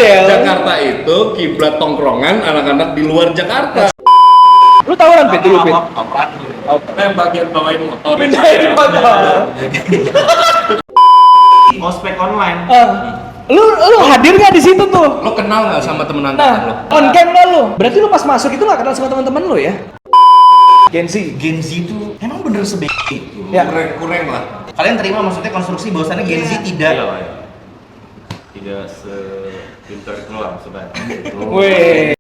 Padel. Jakarta itu kiblat tongkrongan anak-anak di luar Jakarta. Lu tahu kan Pit dulu Pit? Apaan? Yang bagian bawain motor. Pindahin motor. Ospek online. Lu hadir nggak di situ tuh? Lo kenal nggak sama temen Nah, angkatan lo? on cam nggak lu? Berarti lu pas masuk itu nggak kenal sama teman-teman lu ya? Gen Z. Gen Z itu emang bener sebego itu. Ya. Kurang lah. Kalian terima maksudnya konstruksi bahwasannya Gen Z tidak. Tidak sepintar itu lah sebenarnya. Weh.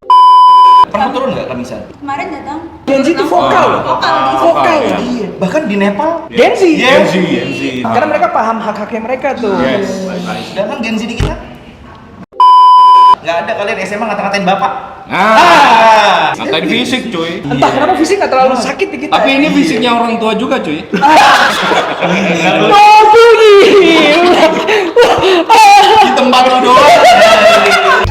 Pernah turun nggak Kamisa? Kemarin datang. Gen Z itu vokal loh. Vokal di Vokal. Iya. Bahkan di Nepal. Gen Z. Gen Z. Karena mereka paham hak-haknya mereka tuh. Yes. Sedangkan Gen Z di kita nggak ada, kalian SMA ngata-ngatain bapak. Nah, ngatain fisik cuy. Entah kenapa fisik nggak terlalu sakit di kita. Tapi ini fisiknya orang tua juga cuy. Nobu gila. Di tempat lo doang.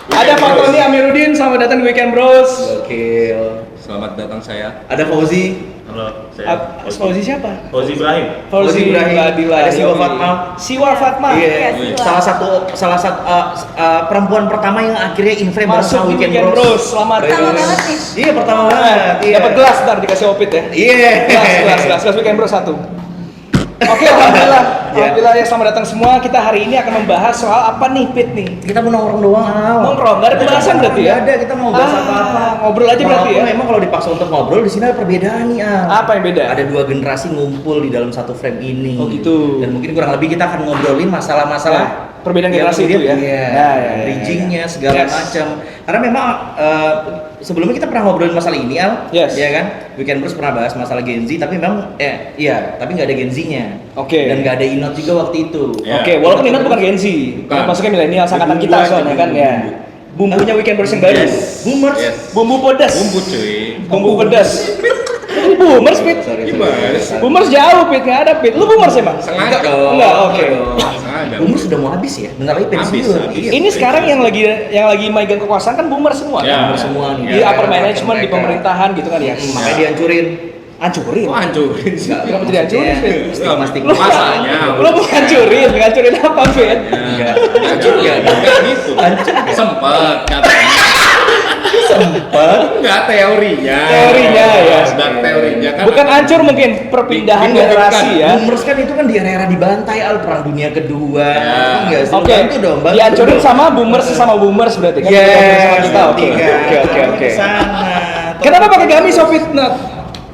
Ada Pak Tony Amiruddin, selamat datang di Weekend Bros. Gokil. Selamat datang saya. Ada Fauzi. Halo, saya Fauzi siapa? Fauzi Ibrahim. Fauzi Ibrahim. Badila. Ada Siwa Fatma. Siwa Fatma. Iya. Siwa. Salah satu perempuan pertama yang akhirnya inframe Masuk bersama di Weekend Bros. Selamat. Pertama banget nih. Iya, pertama banget. Iya. Dapat gelas ntar dikasih opit ya. Iya. Gelas Weekend Bros 1. Oke, alhamdulillah ya, selamat datang semua. Kita hari ini akan membahas soal apa nih, Pit nih? Kita mau nongkrong doang. Nongkrong, nggak ada pembahasan berarti ya? Nggak ada, kita mau bahas apa-apa. Ngobrol aja berarti ya? Memang kalau dipaksa untuk ngobrol di sini ada perbedaan nih, Al. Apa yang beda? Ada dua generasi ngumpul di dalam satu frame ini. Oh, gitu. Dan mungkin kurang lebih kita akan ngobrolin masalah-masalah Perbedaan yang generasi itu ya? Iya, Nah, ya. bridgingnya segala Yes. macam. Karena memang sebelumnya kita pernah ngobrolin masalah ini, Al. Yes. Iya kan? Weekend Bros pernah bahas masalah Gen Z, tapi memang tapi nggak ada Gen Z-nya. Oke. Dan nggak ada Inot juga waktu itu. Ya. Oke, walaupun Inat bukan Gen Z, Bukan. masuknya milenial angkatan kita Bumbu soalnya aja, kan ya. Bumbunya Weekend Bros yang baru. Yes. Boomers. Yes. Bumbu pedas. Bumbu cuy. Bumbu pedas. Ini boomers, Pit. Gimana? Boomers jauh, Pit. Nggak ada, Pit. Lu boomers emang? Sengaja. Enggak, oke. Sengaja. Boomers sudah mau habis ya? Bentar lagi pensiun. Habis. Iya. Ini sekarang yang lagi megang kekuasaan kan boomers semua Ya. kan? Boomers semua nih. Di upper management, di Mereka. pemerintahan gitu kan ya. Makanya dihancurin. Hancurin. Kok hancurin sih? Kenapa jadi hancurin, Fit? Stigma-stigma. Masanya. Lu mau ngancurin apa, Fit? Enggak. Enggak gitu. Sempat katanya. Sempat. Enggak teorinya. Teorinya ya. Dan teorinya kan. Bukan hancur mungkin perpindahan Dimungkinkan. generasi ya. Boomers kan itu kan di era-era dibantai, Al, perang dunia kedua. Ya. Enggak sih? Oke. Bantu dong, bantu Dihancurin dong. sama boomers berarti kan? Yes, Bukan sama kita. Oke. tiga. Oke. Sana. Kenapa pakai gamis, Sofit?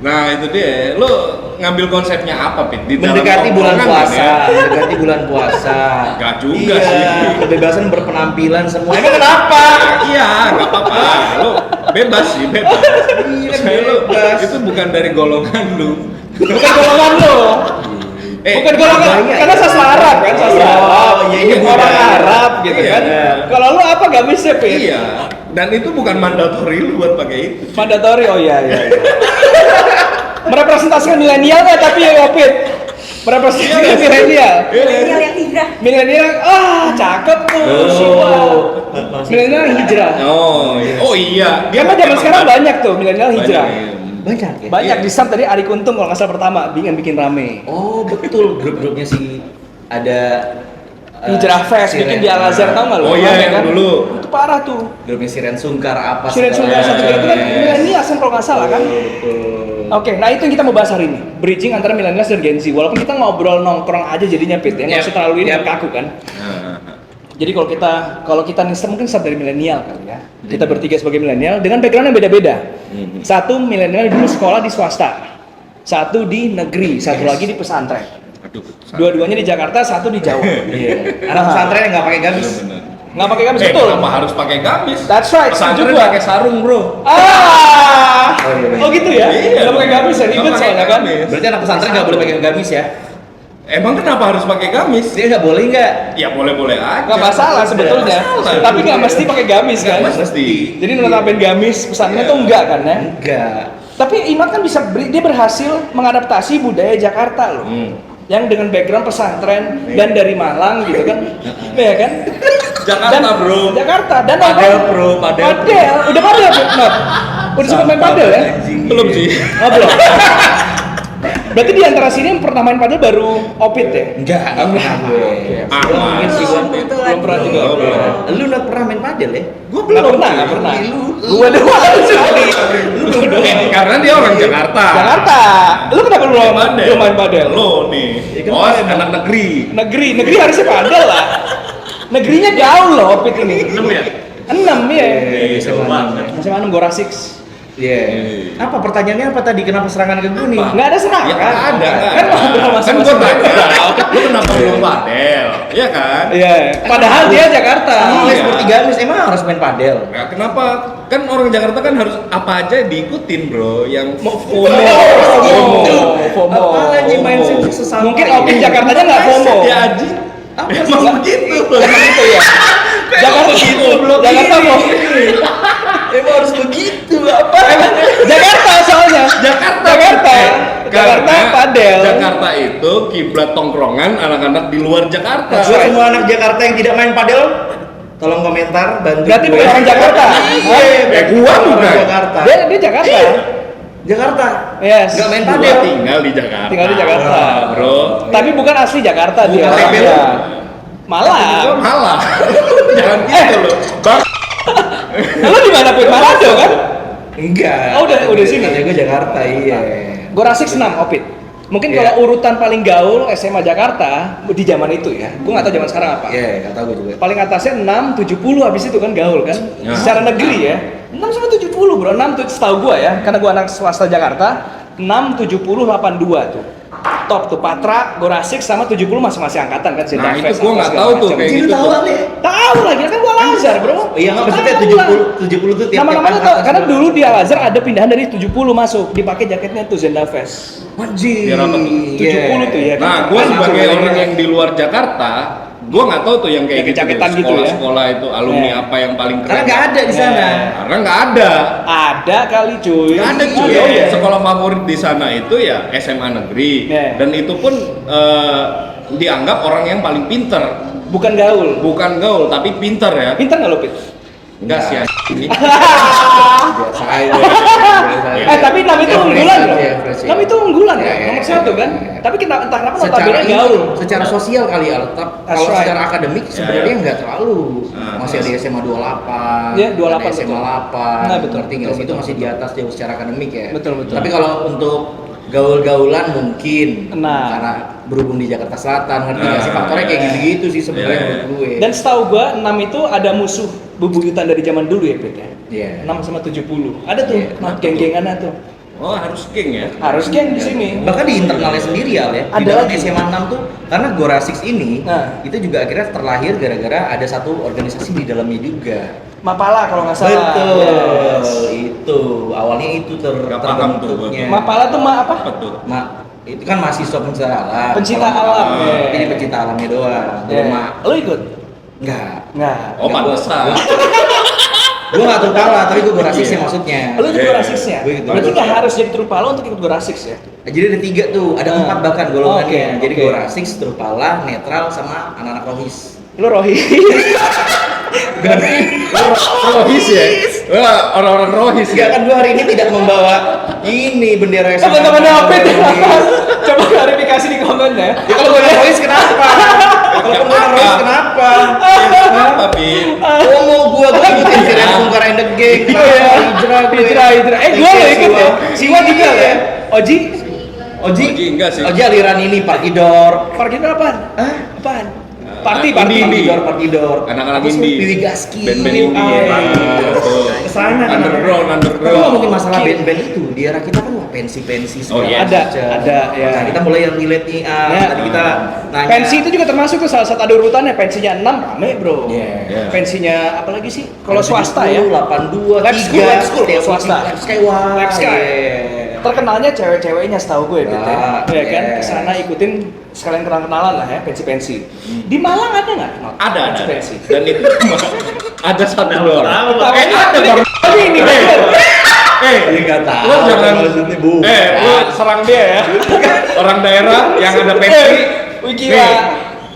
Nah itu dia, lu ngambil konsepnya apa, Pit? Di dalam Mendekati bulan tongkrongan, puasa, ya? mendekati bulan puasa. Enggak juga Iya, sih. kebebasan berpenampilan semua. Emang kenapa? Iya, nggak apa-apa. Lu bebas sih, bebas. Iya, Saya lu, bebas. itu bukan dari golongan lu. Bukan golongan lo. Bukan golongan, budaya, karena ya. sastra Arab kan, sastra Oh, Arab. iya, ini Orang budaya. Arab gitu Iya. kan. Kalau lu apa gamisnya, Pit? Iya. Dan itu bukan mandatori lu buat pakai itu. Mandatori, oh iya. Merepresentasikan milenial nggak tapi ya, Pit? Merepresentasikan milenial. Milenial yang hijrah. Milenial, cakep tuh, Siwa. Milenial hijrah. Oh iya. Karena zaman sekarang banyak tuh milenial hijrah. Banyak ya? Banyak di start tadi Ari Kuntung kalau nggak salah pertama bikin rame. Oh betul, grup-grupnya sih ada Hijrah Fest bikin di Al Azhar, tau nggak lo? Oh iya, Rame yang kan? dulu. Itu parah tuh. grupnya Siren Sungkar apa? Siren Sungkar satu itu kan milenial kalau nggak salah kan? Oke, nah itu yang kita mau bahas hari ini. Bridging antara milenial dan Gen Z. Walaupun kita ngobrol nongkrong aja jadinya, Pit ya, nggak usah terlalu ini kan kaku kan. Jadi kalau kita nih mungkin start dari milenial kali ya. Kita bertiga sebagai milenial dengan background yang beda-beda. Satu milenial dulu sekolah di swasta, satu di negeri, satu lagi di pesantren. Dua-duanya di Jakarta, satu di Jawa. Iya. Anak pesantren yang nggak pakai gamis. Nggak pakai gamis, betul. Kenapa harus pakai gamis? That's right, Pesantren setuju gua. pakai sarung, bro. Oh gitu ya? Iya, Nggak pakai gamis ya, nggak ribet pakai soalnya kan? gamis. Berarti anak pesantren nggak boleh pakai gamis ya? Emang kenapa harus pakai gamis? Dia nggak boleh nggak? Ya boleh-boleh aja. Nggak masalah sebetulnya, masalah. tapi nggak mesti pakai gamis kan? Nggak mesti. Jadi menetapin gamis pesantren tuh enggak kan ya? Enggak. Tapi Imad kan dia berhasil mengadaptasi budaya Jakarta loh. Yang dengan background pesantren dan dari Malang gitu kan. Ya kan? Jakarta, bro. Jakarta dan Padel, bro, padel. Padel. Udah padel, Imad. Udah sempat main padel ya? Belum sih. Oh, belum. Berarti di antara sini yang pernah main padel baru Opit ya? Enggak pernah gue. Mungkin sih gua Belum pernah juga. Lu udah pernah main padel ya? Gue Nggak pernah, nggak pernah. Gua doang sekali. Karena dia orang Jakarta. Jakarta. Lu kenapa belum main padel? Lo nih. Ya kan Oh, emang. anak negeri. Negeri harusnya padel lah. Negerinya jauh loh Opit ini. 6 ya? 6 ya. Jauh banget. Masih mana Gora Six? Iya. Apa pertanyaannya apa tadi? Kenapa serangan ke gue nih? Nggak ada serangan. Ya ada Kan ngobrol Kan masing-masing. gua tanya, lu kenapa belum padel? Iya kan? Iya. Padahal dia Jakarta. Les Iya. Bertigamis emang harus main padel. Nah, kenapa? Kan orang Jakarta kan harus apa aja diikutin, bro. Yang FOMO. FOMO. Apalagi main sesama. Mungkin Opit Jakartanya nggak FOMO. Ya Aji. Emang begitu. Emang itu ya. Jakarta Jakarta mau. Emang harus begitu apa? Jakarta soalnya. Jakarta. Jakarta padel. Jakarta itu kiblat tongkrongan anak-anak di luar Jakarta. Buat semua anak Jakarta yang tidak main padel, tolong komentar bantu. Berarti gue. bukan orang Jakarta. Iya, gua orang bukan. Jakarta. Dia Jakarta. Jakarta. Yes. Nggak main Gua padel. tinggal di Jakarta. Tinggal di Jakarta. Bro. Tapi bukan asli Jakarta dia. Bukan TP lu. Iya. Gua Malah. malah. Jangan gitu loh. Bang. Lu di mana Pit? Manado kan? Enggak. Oh, udah sini? Gue Jakarta, iya. Gora Six 6 Opit. Mungkin Iya. kalau urutan paling gaul SMA Jakarta di zaman itu ya. Gua nggak tahu zaman sekarang apa. Iya, nggak tahu gue juga. Paling atasnya 6, 70 habis itu kan gaul kan. Ya. Secara negeri ya. 6 sama 70 bro. 6 tuh setahu gua ya. Karena gua anak swasta Jakarta. 6, 70, 82 tuh. Top tuh Patra, Gora Six sama 70 masing-masing angkatan kan. Nah, itu Fest, gua apa nggak segala tahu tuh macam. kayak Jadi gitu tahu tuh. lah ya. Tahu lagi kan gua Al Azhar bro. Iya, nggak maksudnya Tahu 70 lah. 70 tuh tiap Nama-namanya tuh karena dulu di Al Azhar ada pindahan dari 70 masuk, dipakai jaketnya tuh Zenda Fest. Anjir. Biar apa tuh? 70 tuh ya. Nah, gue sebagai orang yang di luar Jakarta, gue nggak tahu tuh yang kayak gitu. Jaket-jaketan gitu ya. Sekolah-sekolah itu alumni Iya. apa yang paling keren. Karena nggak ada di sana. Iya. Karena nggak ada. Ada kali cuy. Nggak ada cuy. Oh, iya. Sekolah favorit di sana itu ya SMA negeri. Iya. Dan itu pun dianggap orang yang paling pinter. Bukan gaul. Bukan gaul, tapi pinter ya. Pintar nggak lo Pit? Enggak sih ini. Biasa aja. Tapi 6 itu Ya, unggulan fresh loh. ya, fresh ya. 6 itu unggulan Ya, ya, ya, nomor ya, 1 ya, kan. ya. Tapi entah kenapa Secara notabene gaul. secara sosial kali ya, That's kalau right. secara akademik sebenarnya nggak terlalu. Masih ada SMA 28, Iya, 28 ada SMA betul. 8, Nah, betul, ngerti nggak betul, sih? Itu betul, masih di betul. atas jauh secara akademik ya. Betul, betul. Tapi kalau untuk gaul-gaulan mungkin Nah. karena berhubung di Jakarta Selatan, ngerti nggak sih? Faktornya kayak gitu-gitu sih sebenarnya Iya. menurut gue. Dan setahu gua 6 itu ada musuh bebuyutan dari zaman dulu ya Pit ya. Iya. 6 sama 70. Ada tuh Iya. geng-gengannya tuh. Oh, harus geng ya. Harus geng di sini. Bahkan di internalnya sendiri ya, di Ada dalam lagi. SMA 6 tuh karena Gora Six ini Nah. itu juga akhirnya terlahir gara-gara ada satu organisasi di dalamnya juga. Mapala kalau nggak salah. Betul, Yes. itu awalnya itu Nggak paham tuh gua. terbentuknya. Mapala tuh apa? Apa tuh? Itu kan mahasiswa pencinta alam. Pencinta Kalau alam, Mapala, ya. Jadi pencinta alamnya doang. Ya. Lo ikut? Enggak. Nggak. Oh, pantesan. Gue nggak tahu kalah, tapi gue Gora Six ya maksudnya. Lo ikut Iya. Gora Six-nya? Gue ikut Berarti Gora nggak harus jadi Trupala untuk ikut Gora Six ya? Jadi ada 3 tuh, ada 4 bahkan golongannya. Oke, Jadi oke. Gora Six, Trupala, Netral, sama anak-anak Rohis. Lo Rohi. Rohis ya? Wah, orang-orang Rohis Enggak ya? kan gue hari ini tidak membawa ini bendera SMA. Teman-temannya Opit. Rohis. Coba klarifikasi di komen ya. Ya kalau gue Rohis kenapa? Kalau gue Rohis kenapa? Kenapa, Pin? Ngomong gue ikutin Kirain Sungkar and the Gang. Hijrah gue. Hijrah. Gue lo ikut ya. Siwa juga ya. Oji. Oji enggak sih. Oji aliran ini Partidor. Parkir apaan? Hah? Apaan? Party. Indie. Partidor. Anak-anak Terus indie. Wiwi Gaski. Band-band indie ya. Iya. Kesana. Underground. Tapi ngomongin masalah band-band itu, di era kita kan wah pensi-pensi Oh, segala iya. macam. Ada, ya. Nah, kita mulai yang relate nih, Ya. tadi kita nanya. Pensi itu juga termasuk tuh salah satu ada urutannya. Pensinya 6 rame bro. Iya. Iya. Pensinya apa lagi sih? Kalau swasta ya. 82, Lab School, 3, Lab School, kalau swasta. Lab Sky, wah. Lab Sky. iya. Terkenalnya cewek-ceweknya setahu gue gitu ya. Ya, Ya kan iya. kesana ikutin sekalian kenalan lah ya pensi-pensi. Di Malang ada nggak? Ada. Pensi-pensi. Dan itu ada satu orang. Tahu ada bang. ini bener. Ini nggak tahu. Lo jangan. maksudnya bu. Lo serang dia ya. Orang daerah yang ada pensi. Wih gila.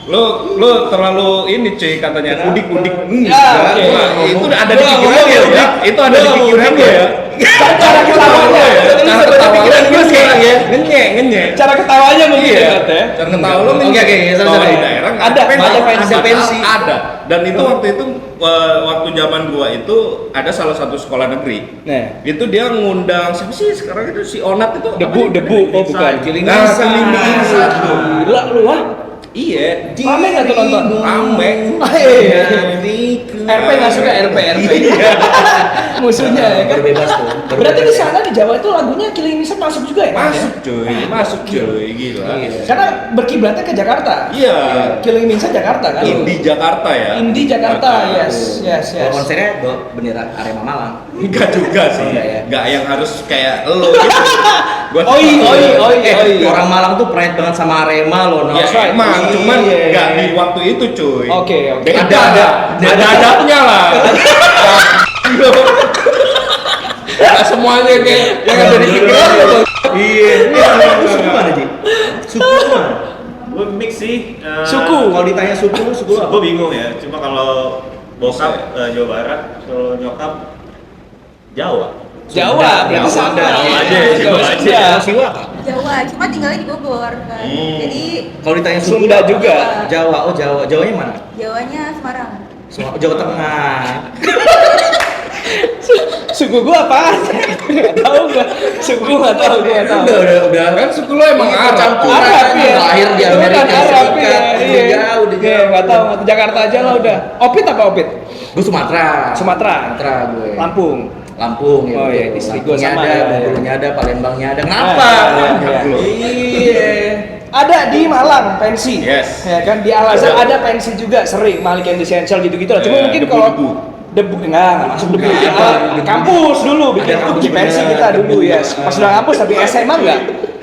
Lo terlalu ini cuy katanya kudik-kudik. Ya, oke. Itu ada di pikiran ya. Itu ada di pikiran gue ya. Cara ketawanya. Cara ketawanya gue sekarang ya. Ngenye. Cara ketawanya mungkin Iya. ya. Cara ketawa lo Oke, ngenye. sorry. Kalau di daerah nggak Ada pensi. Ada. Dan itu waktu itu waktu zaman gua itu ada salah satu sekolah negeri. Nah, Itu dia ngundang siapa sih sekarang itu si Onat itu debu. Oh bukan. Killing Nah, Inside. Killing Inside tuh. Gila lu ah. Iya. Rame nggak tuh nonton? Rame. RP nggak suka RP. Musuhnya ya kan. Berbebas tuh. Berarti di sana di Jawa itu lagunya Killing Inside masuk juga ya? Masuk cuy, gila. Karena berkiblatnya ke Jakarta. Iya. Killing Inside Jakarta kan? Indie Jakarta ya. Indie Jakarta, yes. Kalau konsernya bendera Arema Malang. Enggak juga sih. Enggak ya? Enggak yang harus kayak lo gitu. Gua Oi. Orang Malang tuh pride banget sama Arema loh. Ya right. emang, cuman Iya. nggak di waktu itu cuy. Oke. Ada adabnya lah. Nggak semuanya kayak yang ada di pikiran lo. Iya. Suku mana, Ji? Suku mana? Gue mix sih. Suku. Kalau ditanya suku lu apa? Gue bingung ya. Cuma kalau bokap Jawa Barat, kalau nyokap Jawa. Jawa, berarti sama. Jawa aja, Jawa aja. Sudah. Siwa apa? Jawa, cuma tinggalnya di Bogor kan. Jadi Kalau ditanya suku Sunda apa? juga. Jawa. Oh, Jawa. Jawanya mana? Jawanya Semarang. Jawa Tengah. Suku gua apaan? Nggak tahu gua. Suku nggak tahu. Udah. Kan suku lo emang Arab. Campuran. Arab ya. Lahir di Itu kan Amerika Arab Serikat. ya. Jauh, udah Iya, jauh. nggak tahu. Jakarta aja lah udah. Opit apa Opit? Gue Sumatera. Sumatera. Sumatera gue. Lampung. Lampung ya. Oh, betul. iya, istri gua Lampungnya sama, ada, ya. Bengkulunya ada, Palembangnya ada. Kenapa? Iya. Ada di Malang pensi. Yes. Ya kan di Al Azhar ada pensi juga sering Malik and Essential gitu-gitu lah. Cuma mungkin kalau debu enggak masuk debu. Kampus dulu bikin pensi kita dulu ya. Pas udah kampus tapi SMA enggak.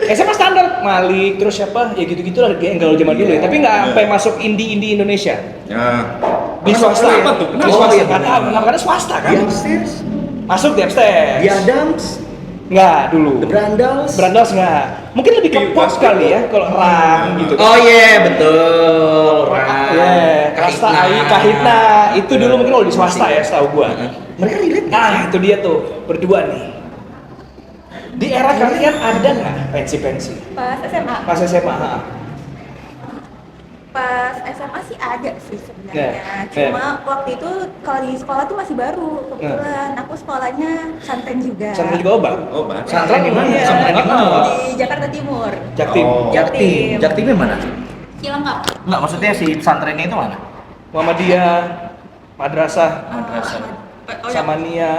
SMA standar Malik terus siapa ya gitu-gitu lah kalau zaman dulu ya. Tapi enggak sampai masuk indie Indonesia. Nah, Di swasta. Kenapa tuh? Di Kenapa? swasta. iya, Nggak tahu, kenapa? Karena swasta kan. Di upstairs, Masuk di upstairs. di Adams, Enggak dulu. The Brandals. Brandals enggak. Mungkin lebih ke pop kali ya kalau rang gitu. Oh iya, betul. Iya, Rasta Ayu Kahitna itu dulu mungkin kalau di swasta ya, setahu gua. Mereka relate nggak? Nah, itu dia tuh berdua nih. Di era kalian ada nggak pensi-pensi? Pas SMA. Pas SMA, Pas SMA sih ada sih sebenarnya. Yeah. Cuma waktu itu kalau di sekolah tuh masih baru. Kebetulan aku sekolahnya pesantren juga. Pesantren juga Bang. Oh, Bang. Pesantren di mana? Iya. Pesantren di mana? Di Jakarta Timur. Jaktim. Oh. Jaktim. Jaktimnya mana? Cilengkap. Enggak, maksudnya si pesantrennya itu mana? Muhammadiyah, Madrasah, Oh, ya. Samania,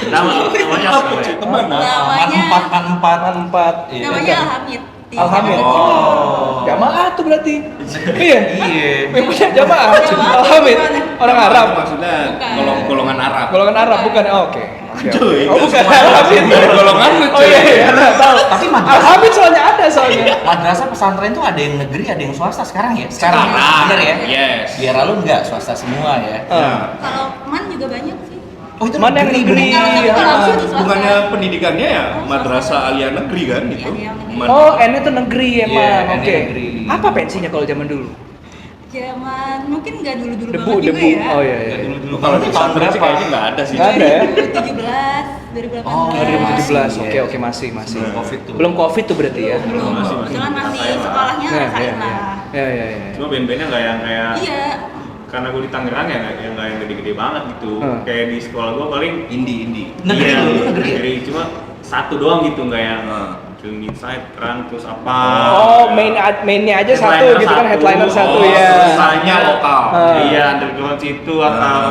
Namanya apa ya? Namanya 4. namanya Alhamid. Di Alhamid. Jakarta Oh. Jamaah tuh berarti. Iya. Iya. Punya jamaah. Alhamid. Orang Arab. Maksudnya Bukan. golongan Arab. Golongan Arab bukan? Oh, oke. Cuy, Oh bukan Alhamid. golongan lu, Oh iya, nggak tahu. Tapi madrasah. Alhamid soalnya ada soalnya. Madrasah pesantren tuh ada yang negeri, ada yang swasta sekarang ya? Sekarang. Bener ya? Yes. Biar lalu enggak swasta semua ya. Kalau MAN juga banyak sih. Oh itu Mana yang negeri? Tapi ya. kalau langsung di swasta. Bukannya pendidikannya ya madrasah alia negeri kan itu? Iya, negeri. Oh, N itu negeri emang. Iya, N Oke. negeri. Apa pensinya kalau zaman dulu? Zaman mungkin nggak dulu-dulu Debu, banget juga debu. ya. Oh iya iya. Dulu kalau di tahun berapa kayaknya nggak ada sih. Nggak ada ya? 2017, 2018. Oh, 2017. Iya. Oke, masih. Belum COVID tuh. Belum Covid tuh berarti ya. Belum. Masih. Kebetulan masih Rasain lah. sekolahnya Iya, rasain iya, lah. iya. Cuma band-bandnya nggak yang kayak Iya. karena gue di Tangerang ya nggak yang gede-gede banget gitu. Kayak di sekolah gue paling Indie. Negeri iya, dulu, negeri ya? negeri. Cuma satu doang gitu nggak yang Killing Inside, Run, terus apa? Oh, mainnya aja satu gitu kan, headliner satu ya. Sisanya lokal. Iya, underground situ atau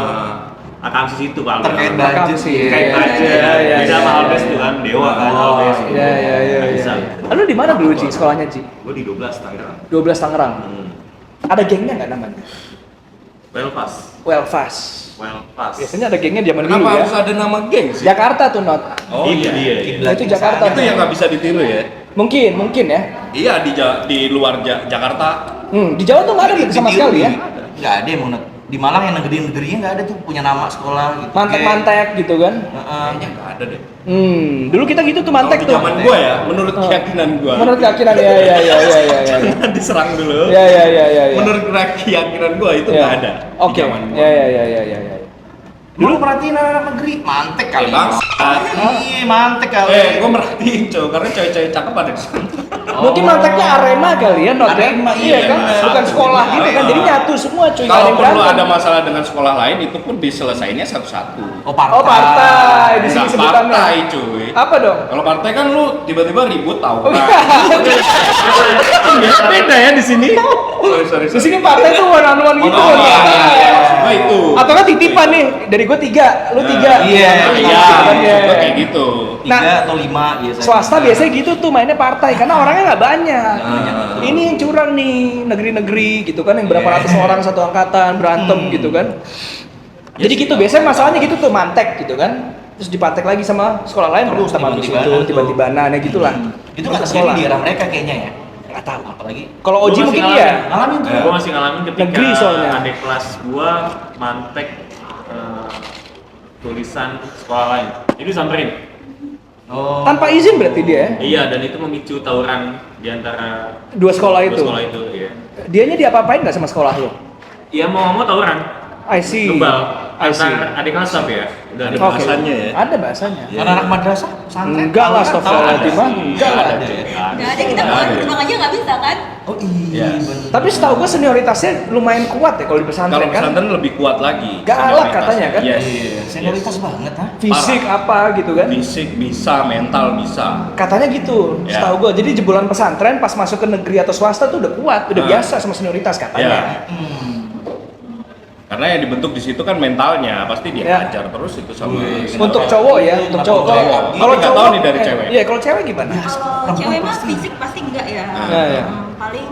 akamsi situ paling. Terkait Makam budget sih. sih. Kayak Iya, aja. iya, iya, Beda sama iya, Albes iya. tuh kan, Dewa kan Oh, Albes. Iya, iya. Bisa. Lu di mana dulu, Ci? Sekolahnya, Ci? Gue di 12 Tangerang. 12 Tangerang. Ada gengnya nggak namanya? Welfast. Welfast. Biasanya ada gengnya zaman dulu Kenapa ya. harus ada nama geng sih? Jakarta tuh, Not. Oh Itu iya. dia. Nah, itu Jakarta. Itu yang nggak bisa ditiru ya? Mungkin ya. Iya di luar Jakarta. Di Jawa tuh nggak ada sama sekali ya. Nggak ada yang mau Di Malang yang negeri-negerinya nggak ada tuh punya nama sekolah gitu. Mantek-mantek gitu kan. Kayaknya nggak ada deh. Dulu kita gitu tuh mantek tuh. Zaman gua ya, menurut keyakinan gua. Menurut keyakinan ya. Diserang dulu. Ya. Menurut keyakinan gua itu nggak ada. di Oke. zaman gua. Ya. Dulu perhatiin anak negeri mantek kali. Bang. Iya, mantek kali. Gua merhatiin cow, karena cewek-cewek cakep ada di sana. Mungkin manteknya Arema kali ya, Not ya? Arema, Iya kan? benar. Bukan sekolah gitu kan, jadi nyatu semua cuy. nggak Kalau yang perlu berantem. ada masalah dengan sekolah lain, itu pun diselesainya satu-satu. Oh, partai. Oh partai, di sini Nggak sebutannya. partai cuy. Apa dong? Kalau partai kan lu tiba-tiba ribut tau Oh, kan. iya. Beda ya di sini. Sorry. Di sini partai tuh one-on-one gitu. Oh, Nah. iya. Nah, itu. Atau kan titipan nih, dari gue 3, lu 3. Iya. Iya, Iya. kayak gitu. 3 atau 5 biasanya. Swasta biasanya gitu tuh mainnya partai karena orangnya nggak banyak. Ah. Ini yang curang nih negeri-negeri gitu kan yang berapa ratus orang satu angkatan berantem gitu kan. Jadi gitu biasanya masalahnya gitu tuh mantek gitu kan. Terus dipantek lagi sama sekolah lain Terus sama habis tiba-tiban itu tuh. tiba-tibanan ya gitulah. Itu nggak terjadi di era mereka kayaknya ya. Nggak tahu. Apalagi Kalau Oji mungkin iya. ngalamin tuh. Gue masih ngalamin ketika Negeri soalnya. adik kelas gua mantek tulisan sekolah lain. Itu samperin. Oh. Tanpa izin berarti dia. Iya, dan itu memicu tawuran di antara Dua sekolah itu. dua sekolah itu, iya. Dianya diapa-apain nggak sama sekolah lo? Iya, mau tawuran. I see. Kebal. I see. Antar adik kelas tapi ya. Udah ada Oke. bahasanya ya. Ada bahasanya. Anak-anak madrasah pesantren. Enggak lah, tahu kan? astagfirullahaladzim, Tahu mah. kan? Enggak lah. ada ya. Nggak ada, kita keluar gerbang aja nggak bisa kan? Oh iya. bener. Tapi setahu gue senioritasnya lumayan kuat ya kalau di Kalau pesantren kan. pesantren lebih kuat lagi. Galak senioritasnya. katanya kan? Yes. Iya, senioritas banget ha. Fisik apa gitu kan? Fisik bisa, mental bisa. Katanya gitu, Ya. setahu gue. Jadi jebolan pesantren pas masuk ke negeri atau swasta tuh udah kuat, udah Ah. biasa sama senioritas katanya. Karena yang dibentuk di situ kan mentalnya, pasti Ya. diajar terus itu sama. Untuk cowok ya, untuk cowok. Cowok. Kalau Nggak tahu nih dari cewek. Iya, kalau cewek gimana? Kalau cewek mah fisik pasti enggak ya. Iya. Paling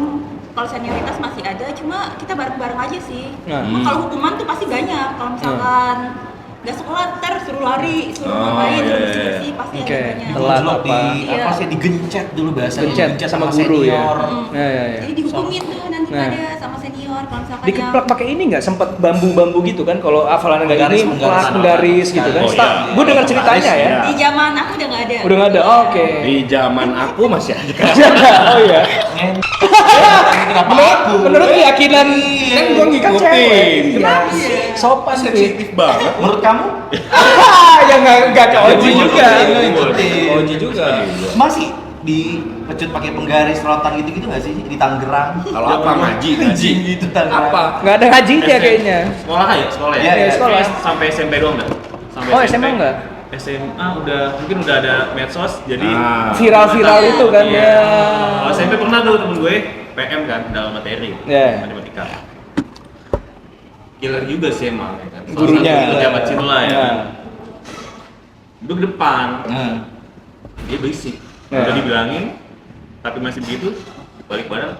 kalau senioritas masih ada, cuma kita bareng-bareng aja sih. Nah. Kalau hukuman tuh pasti banyak. Kalau misalkan nggak sekolah, ntar suruh lari, suruh ngapain, iya, suruh iya. bersih-bersih, pasti Oke. ada banyak. Telat Dulu apa? di apa sih digencet dulu bahasanya. Gencet sama guru ya. senior. Iya. Jadi dihukumin tuh nanti Nah. pada sama senior. Kalau misalkan Dikeplak pakai ini nggak sempet bambu-bambu gitu kan? Kalau hafalan nggak Menggaris, ini, menggaris. plak menggaris gitu kan? Oh, iya. Gue dengar ceritanya ya. di zaman aku udah nggak ada. Udah nggak ada. Oke. Di zaman aku masih ada. Oh iya. Kenapa Menurut, aku? menurut keyakinan kan gue kan ngikutin. cewek. Kenapa Iya. sih? Sopan sih. Sensitif banget. Menurut kamu? Ya nggak ke Oji juga. Ngikutin. Oji juga. Masih di pecut pakai penggaris rotan gitu-gitu nggak sih di Tangerang? Kalau apa ngaji? Anjing gitu Tangerang. Apa? Nggak ada ngajinya kayaknya. Sekolah ya, sekolah ya. Iya, iya, sekolah. Sampai SMP doang dah. Sampai Oh, SMA enggak? SMA udah mungkin udah ada medsos jadi Nah. Viral-viral itu kan Iya. ya. Kalau SMP pernah tuh temen gue PM kan dalam materi Iya. matematika. Killer juga sih emang ya kan. Salah Gurunya. satu pejabat Cinla ya. Nah. Duduk depan, Nah. dia berisik. Iya. Udah dibilangin, tapi masih begitu, balik badan.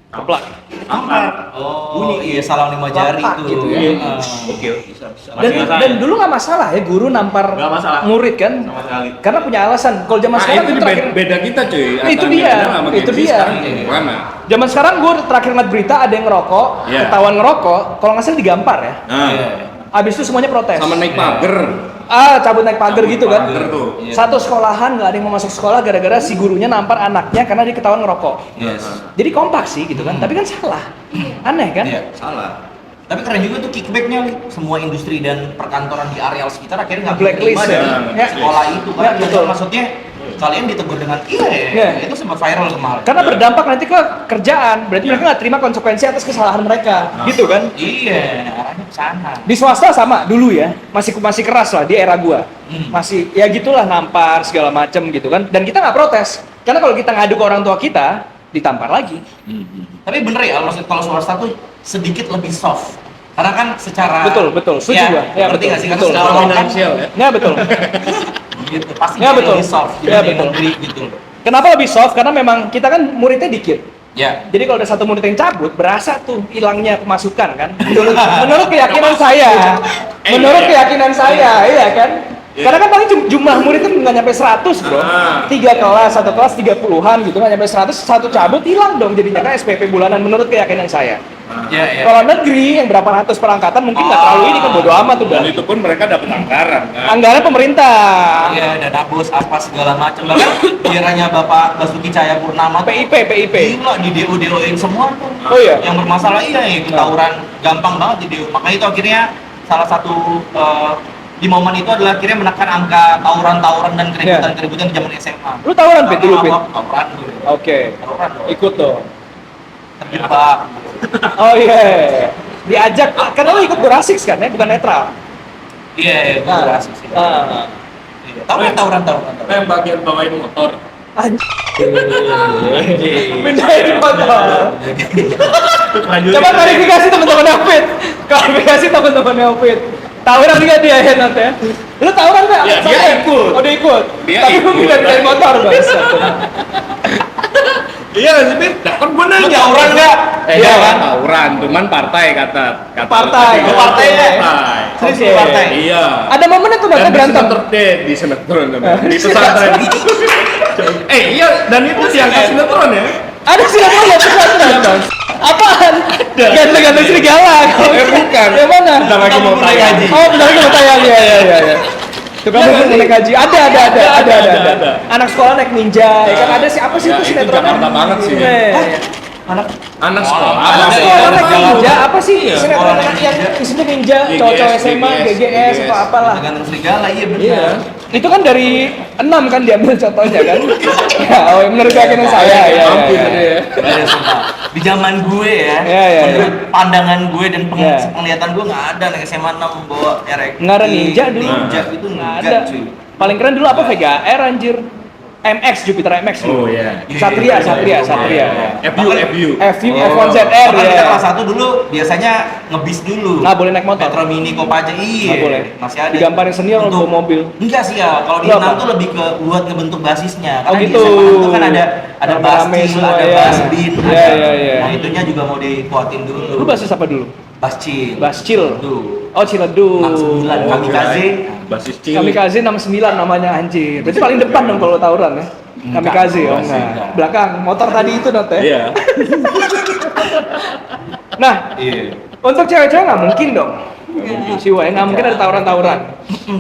Keplak. Ampar. Oh iya salam 5 jari Lapak tuh. gitu ya. Ah. Oke. Dan, Masih nggak salah dan ya? dulu nggak masalah ya guru nampar Nggak masalah. murid kan? Sama sekali. Karena punya alasan. Kalau zaman Nah, sekarang itu terakhir, beda kita cuy. Nah, itu Antara dia. milenial sama Itu Gen Z dia. sekarang gimana? zaman sekarang gue terakhir ngeliat berita ada yang ngerokok, Iya. ketahuan ngerokok, kalau nggak salah digampar ya. Nah, Iya. Abis itu semuanya protes. sama naik pagar. Cabut naik pagar gitu kan. Pagar tuh. Iya. Satu sekolahan nggak ada yang mau masuk sekolah gara-gara si gurunya nampar anaknya karena dia ketahuan ngerokok. Yes. Jadi kompak sih gitu kan, tapi kan salah. Aneh kan? Iya. Salah. Tapi keren juga tuh kickbacknya Li. Semua industri dan perkantoran di areal sekitar akhirnya nggak Blacklist menerima ya. dari Ya. sekolah itu kan. Ya, betul. Maksudnya kalian ditegur dengan iya Ya. itu sempat viral kemarin. Karena berdampak nanti ke kerjaan, berarti mereka nggak terima konsekuensi atas kesalahan mereka, gitu kan? Iya, arahnya ke sana. Di swasta sama dulu ya, masih keras lah di era gua, masih ya gitulah nampar segala macem gitu kan, dan kita nggak protes, karena kalau kita ngadu ke orang tua kita ditampar lagi. Tapi bener ya, maksud kalau swasta tuh sedikit lebih soft. Karena kan secara Betul, setuju gua. Ya, ngerti betul, nggak sih? Karena betul. secara lokal kan Finansial ya. Ya betul. gitu, pasti Ya, betul. lebih soft Ya, dibanding betul. negeri gitu. Kenapa lebih soft? Karena memang kita kan muridnya dikit. Ya. Jadi kalau ada satu murid yang cabut, berasa tuh hilangnya pemasukan kan? Menurut keyakinan saya, menurut keyakinan saya, iya kan? Karena kan paling jumlah murid kan nggak nyampe 100 bro. 3 kelas, satu kelas 30-an gitu, nggak nyampe 100, satu cabut hilang dong jadinya kan SPP bulanan menurut keyakinan saya. Iya. Kalau negeri yang berapa ratus perangkatan mungkin nggak terlalu ini kan bodo amat tuh. Dan itu pun mereka dapat anggaran kan. Anggaran pemerintah. Iya, dana bos apa segala macam. Bahkan kiranya Bapak Basuki Cahayapurnama tuh PIP. gila di DO-in semua tuh. Oh iya? Yang bermasalah itu tawuran gampang banget di DO. Makanya itu akhirnya salah satu di momen itu adalah akhirnya menekan angka tawuran-tawuran dan keributan-keributan di zaman SMA. Lu tawuran Pit dulu Pit? Tawuran dulu. Oke. Tawuran dong. Ikut dong. Terjebak. Oh iya. Diajak karena lu ikut Borasix kan ya, bukan netral. Iya, gue berhasil sih. Iya. Tawuran. Yang bagian bawain motor. Pindahin motor. Coba klarifikasi teman-teman Alfit. Klarifikasi teman-teman Alfit. Tawuran juga dia ya nanti ya. Lu tawuran nggak? Ya, dia Sampai? ikut. Oh dia ikut. Dia Tapi lu ikut. pindahin motor bangsa. Iya nggak sih, Pit? Nah, kan gua nanya. Lu tawuran nggak? Iya Iya. kan? Tawuran, cuman partai kata. Partai. Iya, Oh, partai ya? Partai. Serius Oke. di partai? Iya. Ada momennya tuh Dan nanti di berantem. sinetron di sinetron di pesantren. Iya, dan itu diangkat sinetron ya. Ada sinetron ya pesantren. Apaan? Ganteng-ganteng serigala. Bukan. Yang mana? Bentar lagi mau Naik tayang. haji. Oh, bentar lagi mau tayang ya. Tukang bubur naik haji. Ada. Ada. Anak sekolah naik ninja. Ya kan ada sih apa sih Ya, itu itu sinetronnya? Jakarta banget sih. Anak sekolah. Anak Ada sekolah ya, naik ada. ninja apa sih? Iya. Sinetron Sekolah yang ninja. isinya ninja, GGS, cowok-cowok SMA, GGS atau apalah. Ganteng serigala, iya benar. Iya. Itu kan dari 6 kan diambil contohnya kan? Ya, oh menurut keyakinan saya ya. Mampir ya. dia. Iya, sumpah. Di zaman gue ya, Iya. menurut pandangan gue dan Iya. penglihatan gue nggak ada anak SMA 6 bawa RX. Nggak ada ninja dulu. Ninja itu Nggak nggak ada. cuy. Paling keren dulu apa Vega R anjir. MX Jupiter MX Oh dulu. iya. Satria. FU. FU Oh. F1ZR Bahkan kita ya. kelas 1 dulu biasanya ngebis dulu. Nggak boleh naik motor. Metro Mini Kopaja iya. Nggak boleh. Masih ada. Digamparin senior Untuk- bawa mobil. Enggak sih ya. Kalau di Lu 6 apa? tuh lebih ke buat ngebentuk basisnya. Oh, Karena gitu. di SMA itu kan ada Rame-rame bass semua, ada ya. bass bin, Iya, iya. Nah, itunya juga mau dikuatin dulu. Lu basis apa dulu? Bass chill. Bass chill. Tuh. Oh Ciledug. 69 Kamikaze. Basis cilik. Kamikaze 69 namanya anjir. Berarti paling depan dong kalau tawuran ya. Enggak, Kamikaze oh enggak sih, enggak. enggak. Belakang motor tadi itu Not ya. Iya. Nah, Iya. untuk cewek-cewek nggak mungkin dong. Si Wai nggak mungkin ada tawuran-tawuran.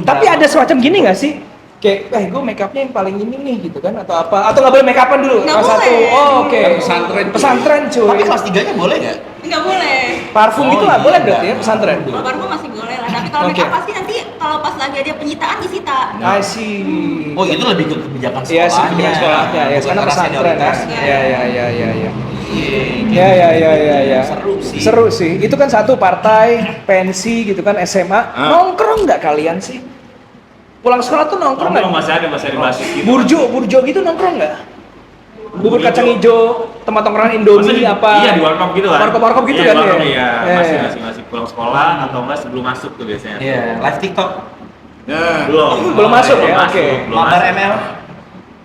Tapi ada semacam gini nggak sih? Kayak, gue make upnya yang paling ini nih gitu kan atau apa? Atau nggak boleh make upan dulu? Nggak Kelas satu. boleh. Oh oke. Pesantren. Pesantren cuy. Tapi kelas 3-nya boleh nggak? Nggak boleh. Parfum Oh, gitu nggak iya. boleh berarti ya pesantren. Kalau parfum masih boleh lah. Tapi kalau Oke. make up pasti nanti kalau pas lagi ada penyitaan disita. I see. Oh, itu lebih ke kebijakan sekolahnya. Iya sih kebijakan sekolahnya ya, Bukan karena pesantren ya. senioritasnya. Iya. Iya. Ya. Seru sih. Seru sih. Itu kan satu partai pensi gitu kan SMA. Nongkrong nggak kalian sih? Pulang sekolah tuh nongkrong nggak? masih ada basis gitu. Burjo gitu nongkrong nggak? Bubur Burjo. kacang hijau, tempat tongkrongan Indomie apa? Iya di warkop gitu kan. Warkop gitu Iya, kan di warkop, ya? Iya, Iya. masih pulang sekolah atau enggak sebelum masuk tuh biasanya. Iya, live TikTok. Nah. Belum masuk ya? Belum Oke. belum Mabar masuk. ML.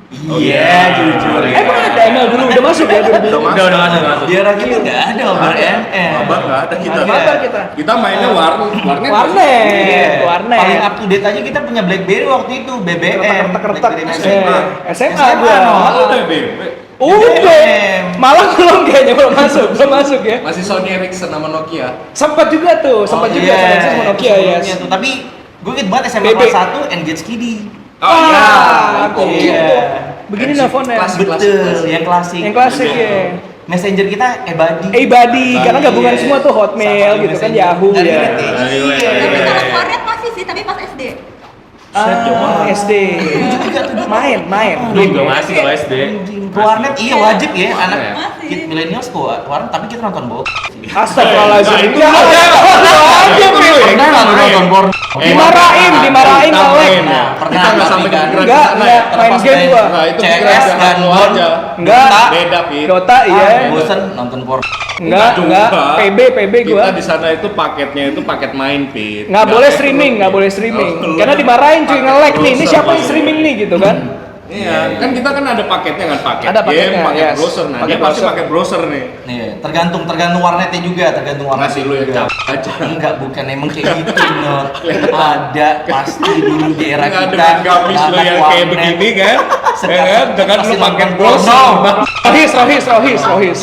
Oh, Iya, iya. jujur. Emang ada ML dulu udah masuk ya? Udah masuk. Di era kita nggak ada mabar ML. Mabar nggak ada kita. Mabar kita. Kita mainnya warnet. Warnet. Paling up to date aja kita punya BlackBerry waktu itu, BBM. Kertek-kertek. BlackBerry SMA. SMA gua. Udah BB. Udah. Malah belum kayaknya belum masuk ya. Masih Sony Ericsson sama Nokia. Sempat juga tuh, sempat juga iya. sama Nokia ya. Sebelumnya tuh. Tapi gue inget banget SMA BB. kelas 1 Engage Kiddy. Oh iya. Gokil Iya. tuh. Begini nelfonnya. Klasik. Betul, yang klasik. Yang klasik ya. Messenger kita Ebadi. Ebadi, karena gabungan Iya. semua tuh Hotmail Satu gitu kan Messenger. Yahoo Dari ya. net ya. Iya. Tapi kalau warnet masih sih, tapi pas SD. SD. Main. Belum masih kalau SD. Ke warnet iya wajib ya anak Masih. kid milenial ke warnet tapi kita nonton bokep. Astagfirullahaladzim. Itu Ya ada. aja, Pil. Pernah nggak lu nonton porno? Dimarahin Kita ngelek. main, ya. Pernah Kita nggak sampai kan? kepikiran Enggak, kesana enggak. ya. Main game gua. Nah, itu CS pikiran dan jahat lu Bon. aja. Enggak. Beda, Pit. Dota iya. Bosen nonton porno. Enggak. Juga. PB gua. Kita di sana itu paketnya itu paket main, Pit. Nggak boleh streaming. Karena dimarahin cuy nge-lag nih. Ini siapa yang streaming nih gitu kan? Iya, kan kita kan ada paketnya kan, paket Ada paketnya, game, paket yes. browser. Nah, Paket dia pasti browser. paket browser nih. Iya, tergantung warnetnya juga, tergantung warnet. Masih lu yang juga. cabut aja. Enggak, bukan emang kayak gitu, Not. Ada pasti dulu di era Nggak kita. dengan gamis lu anak yang kayak warnet. begini kan? Ya Sekat- kan? Dengan lu pasti paket nonton browser. porno. Rohis.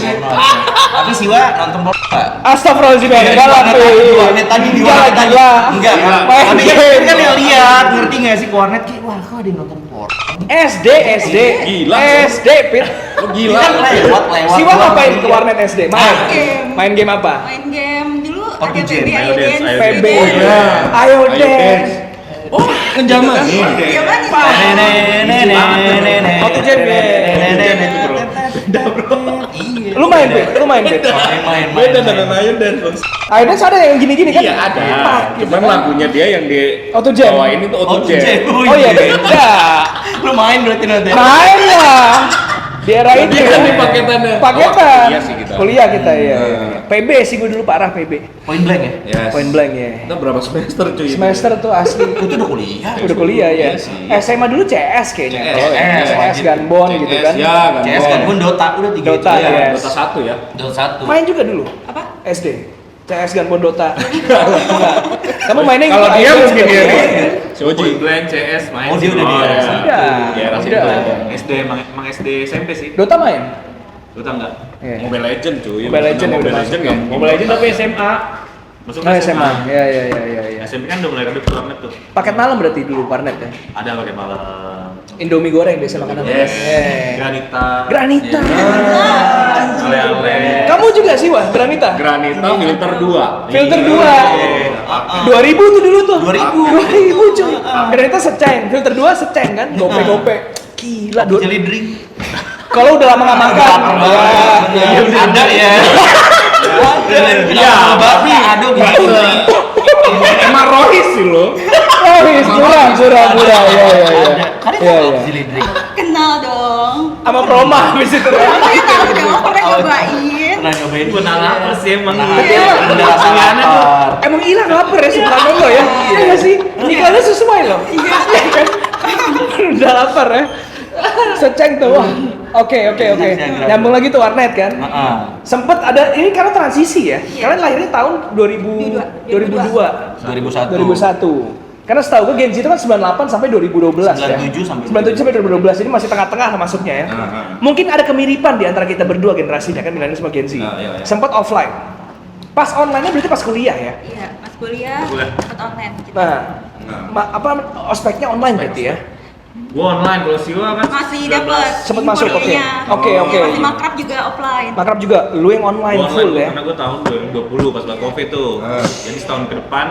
Habis Tapi Siwa nonton bola nggak? Astagfirullahaladzim, Dari enggak lah, warnet tadi, di warnet tadi, di warnet tadi. gila. Enggak, Main tapi game. kan yang lihat, ngerti nggak sih ke warnet kayak wah kok ada yang nonton bola. SD. Gila. SD, Pit. Oh, gila. Kan lewat. Siwa doang ngapain dia. ke warnet SD? Main. Game. Main game apa? Main game dulu Oh, ada game. PB Ayo Ayo Dance, Dance. Ayo PB. Oh, iya. Ayo Ayo dance. Oh, kan zaman. Iya kan itu. Auto jam ya. Iya. Lu main, Pit? Lu main, Pit? Main. Beda dengan Ayo Dance, Bang. Ayo dance ada yang gini-gini kan? Iya, ada. Empat, gitu Cuman kan? lagunya dia yang di Auto jam. bawain itu auto jam. Oh iya, beda. Lu main berarti nanti. Main lah. Di era itu. Dia kan di paketannya. Paketan. Oh, kuliah sih kita. Kuliah kita ya. Hmm. PB sih gue dulu parah PB. Point blank ya? Yes. Point blank ya. Kita berapa semester cuy? Semester tuh asli. Itu udah kuliah. Udah kuliah ya. Iya sih. SMA dulu CS kayaknya. CS. Oh, ya. CS wajib. Gunbon gitu kan. Ya, kan. CS kan pun Dota udah 3 Dota, itu. ya. Dota 1 ya. Dota 1. Main juga dulu Apa? SD. CS Gunbon Dota. Enggak. Kamu mainnya Kalau gitu, dia aja mungkin juga. dia nih. Si Point Oji. blank CS main. Oh, dia udah di iya. era. Udah. Di era situ. Udah. SD emang SD SMP sih. Dota main? Dota enggak. Iya. Mobile Legend cuy. Mobile Legend ya udah Mobile masuk Legend ya. ya. Mobile Legends tapi SMA. Masuk Oh, SMA. Ya. SMP kan udah mulai redup warnet tuh. Paket malam berarti dulu warnet ya. Ada pakai malam. Indomie goreng biasa makanan. Yes. Eh. Granita. Granita. Ale-ale. Kamu juga sih wah Granita. Granita filter 2. Filter Iya. 2. 2000 tuh dulu tuh. 2000. 2000 cuy. Granita seceng, filter 2 seceng kan, gope-gope. Gila, Jelly drink. kalau udah lama nggak makan. Iya, ada ya. Iya, babi aduh gitu. Emang Rohis sih lo. Oh, murah. Ya. Kan itu Iya, iya. jelly drink. Kenal dong. Sama Proma habis itu. Saya tahu dong, pernah nyobain. Pernah nyobain Itu apa sih emang? Tapi emang udah rasa lapar. Emang hilang lapar ya sebulan lo ya? Iya nggak sih? Iklannya sesuai loh. Iya kan? Udah lapar ya. Seceng tuh. Wah. Oke. Nyambung lagi tuh warnet kan? Heeh. Sempet ada ini karena transisi ya. Iya. Kalian lahirnya tahun 2002. 2001. Karena setahu gue Gen Z itu kan 98 sampai 2012 ya. 97 sampai 97 sampai 2012. Jadi masih tengah-tengah lah masuknya ya. Mungkin ada kemiripan di antara kita berdua generasinya kan milenial sama Gen Z. Iya. Sempat offline. Pas online-nya berarti pas kuliah ya. Iya, pas kuliah, Kuliah. dapat online gitu. Nah, ospeknya online berarti ya. Gua online kalau Siwa kan Masih 19. dapat. Sempet masuk, oke. infonya. Oke. Masih makrab juga offline. Makrab juga, lu yang online Gua full ya. karena gua tahun 2020 pas bulan Covid tuh. Jadi setahun ke depan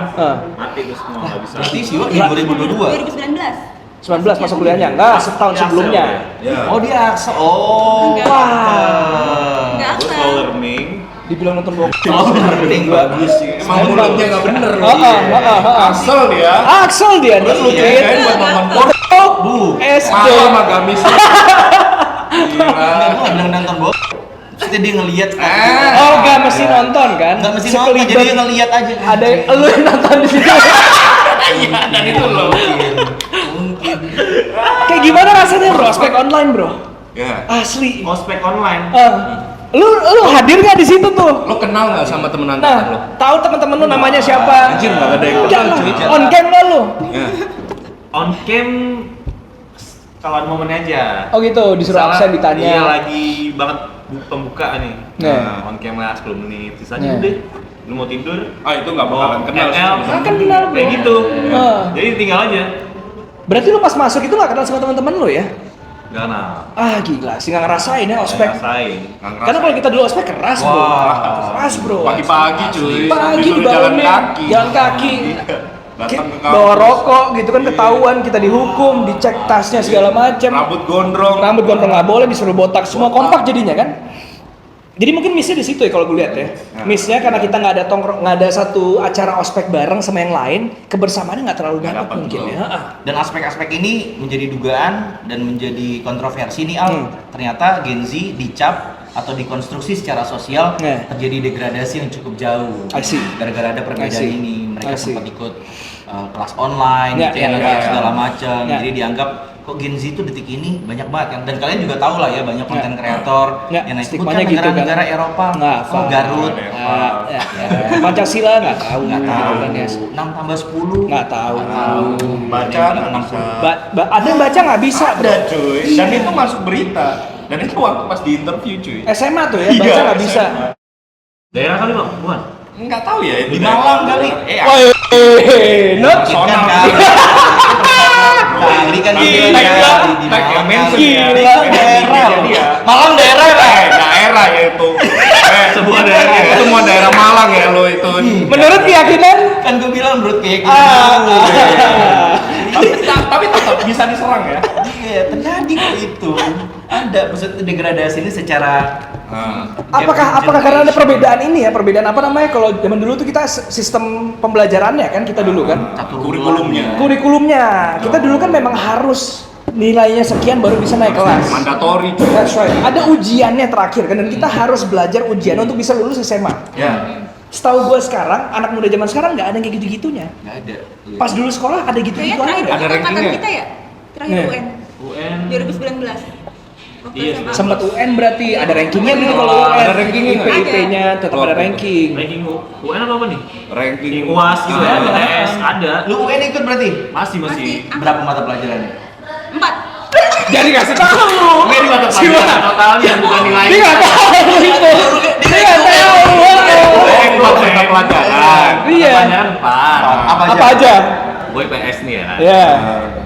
mati tuh semua enggak bisa. Berarti Siwa di 2022. 2019. 19 masuk kuliahnya, enggak setahun Di sebelumnya. Ya. Oh dia Aksa. Oh. Enggak. Wah. Enggak Gua aksa. slow learning. Dibilang nonton bokep. Oh, learning bagus sih. Emang mulutnya nggak bener. Asal Asal dia. Axel dia nih lu Iya, tweet. kan buat nonton porno. Bu. SD. Mahal sama gamis. Gila. Enggak gua bilang nonton bola. Terus dia ngelihat. Oh, enggak mesti nonton kan? Enggak mesti nonton, jadi dia ngelihat aja. Ada lu yang nonton di situ. Iya, dan itu loh. Mungkin. Kayak gimana rasanya bro, ospek online bro? Ya. Asli. Ospek online. Lu hadir nggak di situ tuh? Lo kenal nggak sama temen angkatan lo? Nah, tahu teman-teman lu namanya siapa? Anjir nggak ada yang Enggak kenal lah, cuy. on cam nggak lu? Ya. On cam kawan momennya aja. Oh gitu, disuruh Misalnya, absen ditanya. Iya lagi banget pembuka nih. Nah. Nah, on cam lah 10 menit. Sisanya Nah. udah. Lu mau tidur? Ah itu nggak bakalan kenal. ML. Kan kenal bro. Kayak gitu. Ah. Jadi tinggal aja. Berarti lu pas masuk itu nggak kenal sama teman-teman lu ya? Gak kenal. Ah gila, sih nggak ngerasain ya ospek. Rasain. Karena kalau kita dulu ospek keras bro. Wah. Keras bro. Pagi-pagi cuy. Pagi Disuruh dibangunin, jalan kaki. Datang ke Bawa kampus. rokok gitu kan ketahuan, kita dihukum, dicek tasnya segala macam. Rambut gondrong. Rambut gondrong nggak boleh, disuruh botak semua, kompak jadinya kan. Jadi mungkin missnya di situ ya kalau gue lihat ya. Missnya karena kita nggak ada nggak ada satu acara ospek bareng sama yang lain, kebersamaannya nggak terlalu Nggak dapat dapat, mungkin betul. ya. Dan aspek-aspek ini menjadi dugaan dan menjadi kontroversi nih Al. Ternyata Gen Z dicap atau dikonstruksi secara sosial Nah. terjadi degradasi yang cukup jauh. I see. Gara-gara ada perbedaan I see. ini, mereka I see. sempat ikut kelas online, Ya, gitu ya, ya, ya. segala macam. Ya. Jadi dianggap kok Gen Z itu detik ini banyak banget kan. Dan kalian juga tahu lah ya banyak konten kreator Ya, yang naik stigmanya kan gitu kan. negara-negara Eropa, Nggak oh paham. Garut, Ya. Pancasila nggak tahu. nggak tahu kan ya. 6 tambah 10 Nggak tahu. Baca nggak bisa. Ada yang baca nggak bisa bro. Ada cuy. Dan itu masuk berita. Dan itu waktu pas di interview cuy. SMA tuh ya, baca Iya, nggak bisa. SMA. Daerah kali bang, bukan? Nggak tahu ya itu Di Malang kali. Woi, not Personal. Kali kan Gila, di tag ya, Malang. mention ya. Gila, daerah. Jadi ya. Malang daerah lah. Daerah ya itu. Sebuah daerah ya. Itu semua daerah Malang ya lo itu. menurut keyakinan Kan gue bilang menurut kayak Tapi tetap bisa diserang ya. Iya, terjadi kok itu. Ada maksudnya degradasi ini secara apakah karena ada perbedaan ini ya, perbedaan apa namanya, kalau zaman dulu tuh kita sistem pembelajarannya kan, kita dulu kan kurikulumnya kita dulu kan memang harus nilainya sekian baru bisa naik kelas. Mandatori. That's right. Ada ujiannya terakhir kan, dan kita harus belajar ujian untuk bisa lulus SMA. Ya. Setahu gue sekarang, anak muda zaman sekarang nggak ada yang kayak gitu-gitunya. nggak ada. Pas dulu sekolah ada Kayaknya gitu-gitu terakhir aja. Ada itu angkatan rankingnya. kita ya? Terakhir Iya. UN UN 2019. Waktu Iya, SMA. Sempat UN berarti ada rankingnya dulu Ada. kalau UN. Ada rankingnya nggak? IP-nya tetap ada ranking. ranking UN apa nih? Ranking UAS gitu ya, Ada. BTS ada. Lu UN ikut berarti? Masih. Masih. Berapa mata pelajarannya? 4. Jadi kasih tahu. Ini di mata pelajaran totalnya bukan nilai. Dia nggak tahu itu. Dia nggak tahu. mata pelajaran. Iya. Pelajaran 4. Apa aja? Gue PS nih ya. Ya.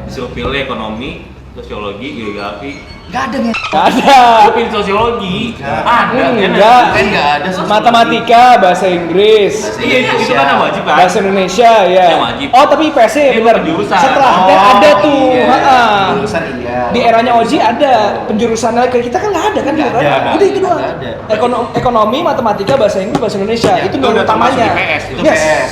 Disuruh pilih ekonomi, sosiologi, geografi. Nggak ada nih. Nggak ada. Gue pilih sosiologi. Ada kan? Enggak. Kan nggak ada sosiologi. Matematika, bahasa Inggris, Iya, itu kan yang wajib kan? bahasa Indonesia ya. Yang wajib. Oh tapi IPS Iya, benar. penjurusan. Setelah Oh, ada tuh. iya. Ha-ha. Jurusan iya. Di eranya Oji ada penjurusannya, kayak kita kan nggak ada kan dulu kan? Nggak ada. Udah itu doang. Nggak ada. Ekonomi, matematika, bahasa Inggris, bahasa Indonesia. Ya, itu itu udah utamanya. termasuk IPS, Itu Yes. PS.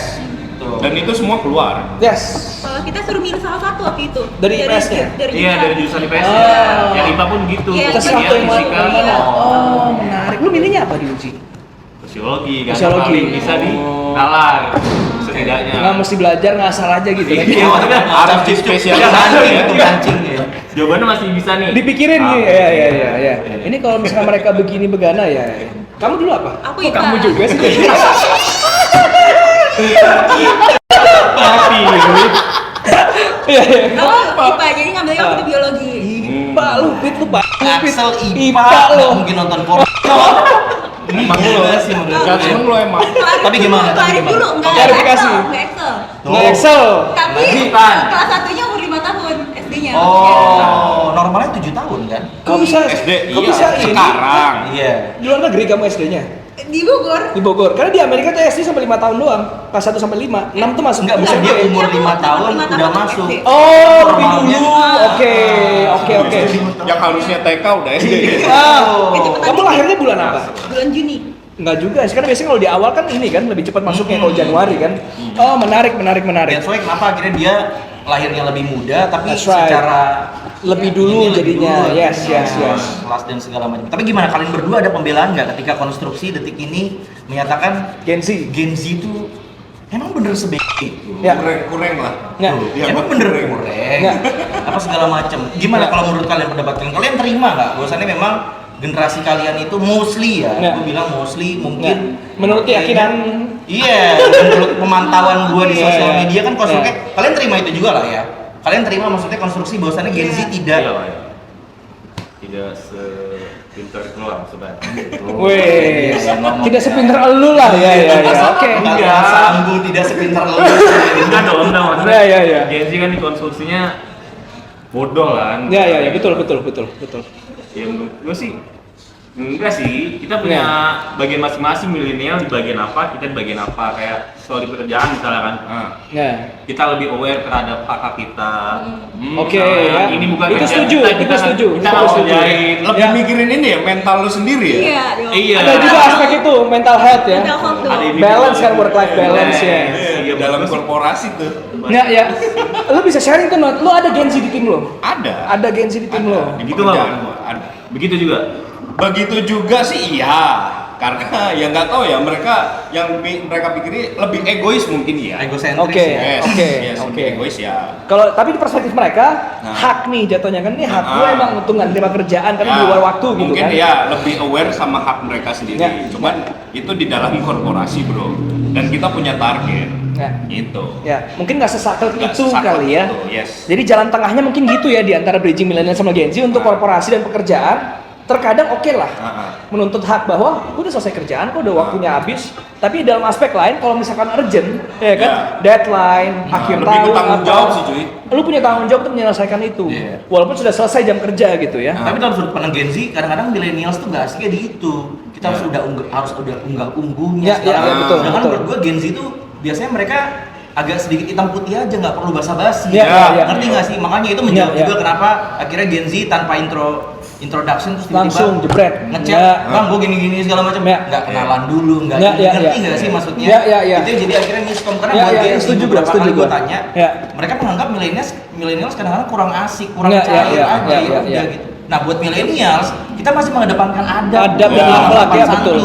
Tuh. Dan itu semua keluar. Yes. Kalau kita suruh milih salah satu waktu itu. Dari IPS-nya? Iya, dari jurusan IPS Oh. ya. Yang IPA pun gitu. Iya, Sesuatu Iya, yang fisika, mana? Oh, menarik. Lu milihnya apa di Uji? sosiologi kan. Sosiologi. Paling bisa di nalar setidaknya. Nggak mesti belajar ngasal aja gitu kan? Iya, maksudnya Harus di spesial. Mancing itu mancing ya. jawabannya masih bisa nih. Dipikirin nih, ya. Ini kalau misalnya mereka begini begana ya. Kamu dulu apa? Aku Kok IPA. kamu juga sih. Iya. Oh, IPA, jadi ngambilnya waktu itu biologi. IPA lu, Pit, lu Pak. Axel IPA IPA lu. nggak mungkin nonton porno. Emang lu sih menurut Gak seneng lu emang. Tapi gimana? Keluarin dulu, enggak Klarifikasi. Enggak Excel. Nggak Excel. Tapi Lanjutan. kelas 1-nya umur 5 tahun SD-nya. Oh, normalnya 7 tahun kan? Kok bisa? SD, Kok iya, bisa ini? sekarang. Iya. Di luar negeri kamu SD-nya? Di Bogor. Di Bogor. Karena di Amerika tuh SD sampai 5 tahun doang. Kelas 1 sampai 5. 6 tuh masuk. Enggak, bisa dia SD. umur 5 Iya, tahun lima udah tahun masuk. SD. Oh, lebih Normalnya. dulu. Oke. Yang harusnya TK udah SD. Kamu lahirnya bulan apa? Bulan Juni. Enggak juga, sekarang biasanya kalau di awal kan ini kan lebih cepat masuknya kalau Januari kan. Oh, menarik. That's why kenapa akhirnya dia lahirnya lebih muda tapi That's right. secara Lebih dulu ini lebih jadinya. dulu. Yes. Kelas dan segala macam. Tapi gimana kalian berdua ada pembelaan nggak ketika konstruksi detik ini menyatakan Gen Z. Gen Z itu emang bener sebego itu? Ya. Kurang lah. Nggak. Ya, Emang bener kurang? Nggak. Apa segala macam? Gimana Nggak. kalau menurut kalian pendapat kalian? Kalian terima nggak? Bahwasannya memang generasi kalian itu mostly ya, Nggak. gue bilang mostly mungkin Menurut keyakinan. iya, menurut pemantauan gue di Iya, sosial iya. media kan konstruksi, Iya. kalian terima itu juga lah ya. Kalian terima maksudnya konstruksi bahwasannya Gen Z tidak Iya, Pak, ya. Tidak sepintar itu lah sebenarnya. Weh, ngomong tidak ya. sepinter elu lah ya. Oke. Enggak sanggup tidak sepintar lu. Enggak dong, maksudnya. Iya. Gen Z kan dikonstruksinya bodoh kan. Ya, betul. Ya menurut gue sih enggak sih, kita punya bagian masing-masing, milenial di bagian apa, kita di bagian apa, kayak soal di pekerjaan misalnya kan. Ya. Kita lebih aware terhadap kakak kita. Oke, Misalnya, ya. Ini bukan Itu kerjaan setuju, kita, itu kita setuju, Kita itu nggak setuju. kerjain. Lebih Ya. mikirin ini ya mental lu sendiri ya. Iya, dong. Iya. Ada juga aspek itu, mental health ya. Mental health tuh. Ada ini Balance juga. kan, work life balance ya. Iya, Dalam betul sih. korporasi tuh. Ya. Lu bisa sharing tuh, Not. Lu ada Gen Z di tim lu? Ada. Ada Gen Z di tim lu? Di Begitu, pekerjaan Bang. gua ada. Begitu juga. Begitu juga sih iya. Karena ya nggak tahu ya mereka yang mereka pikir lebih egois mungkin ya. Egosentris Oke. ya. Yes, Oke. lebih egois ya. Kalau tapi di perspektif mereka, Nah. hak nih jatuhnya kan, ini hak gue Ah. emang untuk nggak terima kerjaan karena di Ya, luar waktu gitu mungkin kan. ya lebih aware sama hak mereka sendiri. Ya. Cuman itu di dalam korporasi bro. Dan kita punya target. Ya. Gitu. Ya, mungkin nggak sesaklek Nggak itu sesaklek kali ya. itu, yes. Jadi jalan tengahnya mungkin gitu ya di antara bridging milenial sama Gen Z untuk korporasi dan pekerjaan. terkadang oke lah menuntut hak bahwa udah selesai kerjaan kok, udah waktunya habis. Tapi dalam aspek lain kalau misalkan urgent, ya kan, deadline, akhir lebih tahun, ke tanggung jawab sih cuy. lu punya tanggung jawab untuk menyelesaikan itu, walaupun sudah selesai jam kerja gitu ya. Tapi dalam sudut pandang Gen Z, kadang-kadang millennials tuh nggak asiknya di itu. Kita harus udah unggah-ungguhnya. Betul. Sedangkan menurut gue Gen Z tuh biasanya mereka agak sedikit hitam putih aja, nggak perlu basa-basi. Ngerti nggak sih? Makanya itu menjawab juga kenapa akhirnya Gen Z tanpa introduction terus tiba-tiba Langsung jebret ngechat, bang gue gini-gini segala macam, nggak kenalan dulu, nggak ngerti nggak sih maksudnya? Itu jadi akhirnya miskom karena buat Gen Z beberapa kali gue tanya, mereka menganggap millennials kadang-kadang kurang asik, kurang cair aja ya gitu. Nah buat millennials kita masih mengedepankan adab dan akhlak ya, betul.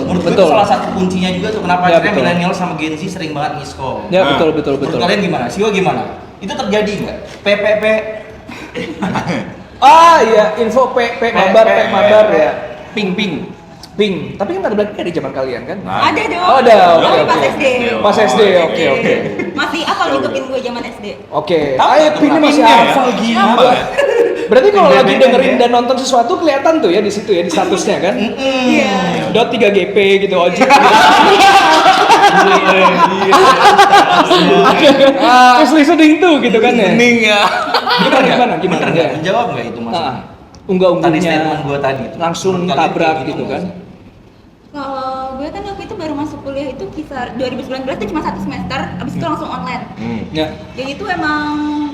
Menurut gue itu salah satu kuncinya juga tuh kenapa akhirnya millennials sama Gen Z sering banget miskom. Ya betul. Menurut kalian gimana? Siwa gimana? Itu terjadi nggak? PPP iya, info P mabar ya. Ping. Tapi kan ada BlackBerry di zaman kalian kan? Ada dong. Oh, ada. Oke. Pas SD. Pas SD, oke. Masih hafal gitu pin gue zaman SD. Oke. Pinnya masih hafal gila. Berarti kalau lagi dengerin dan nonton sesuatu kelihatan tuh ya di situ ya, di statusnya kan? Iya. Dot 3GP gitu ojek. Terus listening tuh gitu kan ya? Gimana? Bener nggak? Menjawab nggak itu maksudnya? Tadi Unggah-unggahnya statement gue tadi langsung menurut kalian tabrak kayak gitu kan? Kalau gue kan waktu itu baru masuk kuliah itu kisar 2019 itu cuma 1 semester, abis itu langsung online. Ya. Jadi itu emang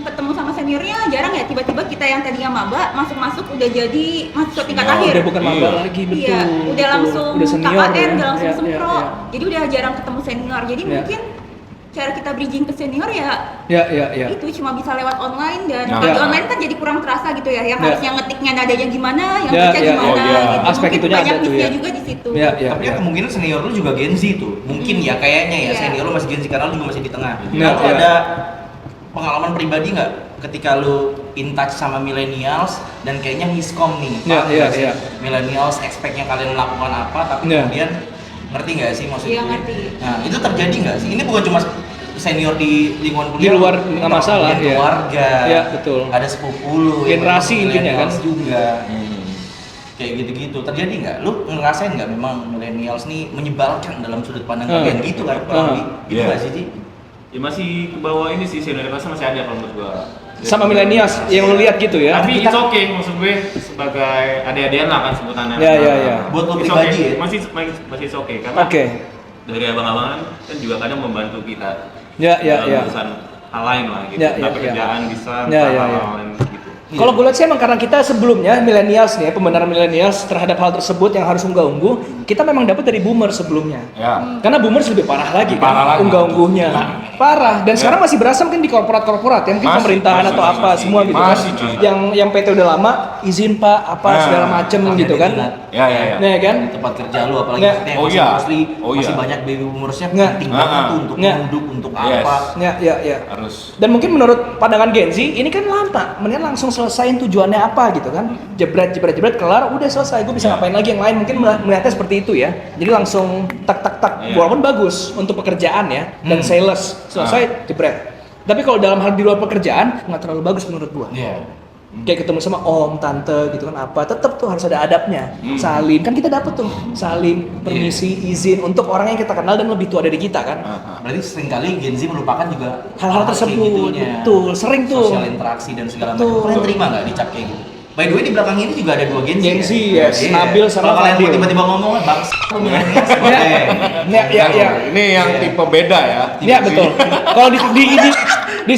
ketemu sama seniornya jarang ya, tiba-tiba kita yang tadinya maba masuk udah jadi mahasiswa tingkat akhir. Udah bukan maba lagi, betul. Iya, udah langsung udah senior, KKN, udah langsung ya, sempro. ya. Jadi udah jarang ketemu senior. Jadi mungkin cara kita bridging ke senior ya itu cuma bisa lewat online dan kalau di online kan jadi kurang terasa gitu ya, yang harusnya ngetiknya nadanya gimana, yang baca gimana gitu. Aspek mungkin itunya banyak ada tuh miss-nya ya. juga di situ. tapi ya kemungkinan senior lu juga Gen Z tuh mungkin ya kayaknya ya senior lu masih Gen Z karena lu juga masih di tengah. Lalu ada pengalaman pribadi nggak ketika lu in touch sama millennials dan kayaknya miskom nih millennials expect-nya kalian melakukan apa tapi kemudian ngerti nggak sih maksudnya? Iya ngerti. Nah itu terjadi nggak sih? Ini bukan cuma senior di lingkungan kuliah, Di luar nggak masalah, keluarga, betul. ada sepupu lu, Generasi intinya kan juga, kayak gitu-gitu terjadi nggak? Lu ngerasain nggak memang millennials nih menyebalkan dalam sudut pandang kalian gitu kan? Gitu nggak sih Ci? Ya masih ke bawah ini sih, senioritasnya masih ada kalau menurut gua. Sama millennials yang lu lihat gitu ya. Tapi it's okay maksud gue sebagai adik-adian lah kan sebutannya. Buat lo It's pribadi okay. ya? Masih it's okay karena dari abang-abangan kan juga kadang membantu kita. Dalam urusan hal lain lah gitu. Pekerjaan bisa hal lain gitu. Kalau gue lihat sih emang karena kita sebelumnya millennials nih, pembenaran millennials terhadap hal tersebut yang harus unggah-ungguh, kita memang dapat dari boomer sebelumnya. Karena boomers lebih parah lagi kan, unggah-ungguhnya. Parah. Dan sekarang masih berasa mungkin di korporat-korporat ya, mungkin pemerintahan atau apa semua gitu kan. Yang PT udah lama, izin Pak, apa segala macem gitu kan. Nah kan? Tempat kerja lu apalagi masih banyak baby boomersnya penting banget tuh untuk duduk untuk apa. Harus. Dan mungkin menurut pandangan Gen Z, ini kan lama, mendingan langsung selesain tujuannya apa gitu kan, jebret kelar udah selesai, gue bisa ngapain lagi yang lain, mungkin melihatnya seperti itu ya, jadi langsung tak walaupun bagus untuk pekerjaan ya dan sales selesai jebret, tapi kalau dalam hal di luar pekerjaan nggak terlalu bagus menurut gue. Kayak ketemu sama om, tante gitu kan apa, tetap tuh harus ada adabnya, salim, kan kita dapet tuh salim, permisi, izin untuk orang yang kita kenal dan lebih tua dari kita kan. Berarti seringkali Gen Z melupakan juga hal-hal tersebut, betul, sering tuh sosial interaksi dan segala macam. Kalian terima nggak dicap kayak gitu? By the way di belakang ini juga ada 2 Gen Z. Gen Z ya, Nabil sama kalau kalian Fadil. tiba-tiba ngomong bang, Ini yang tipe beda ya. Iya betul. Kalau di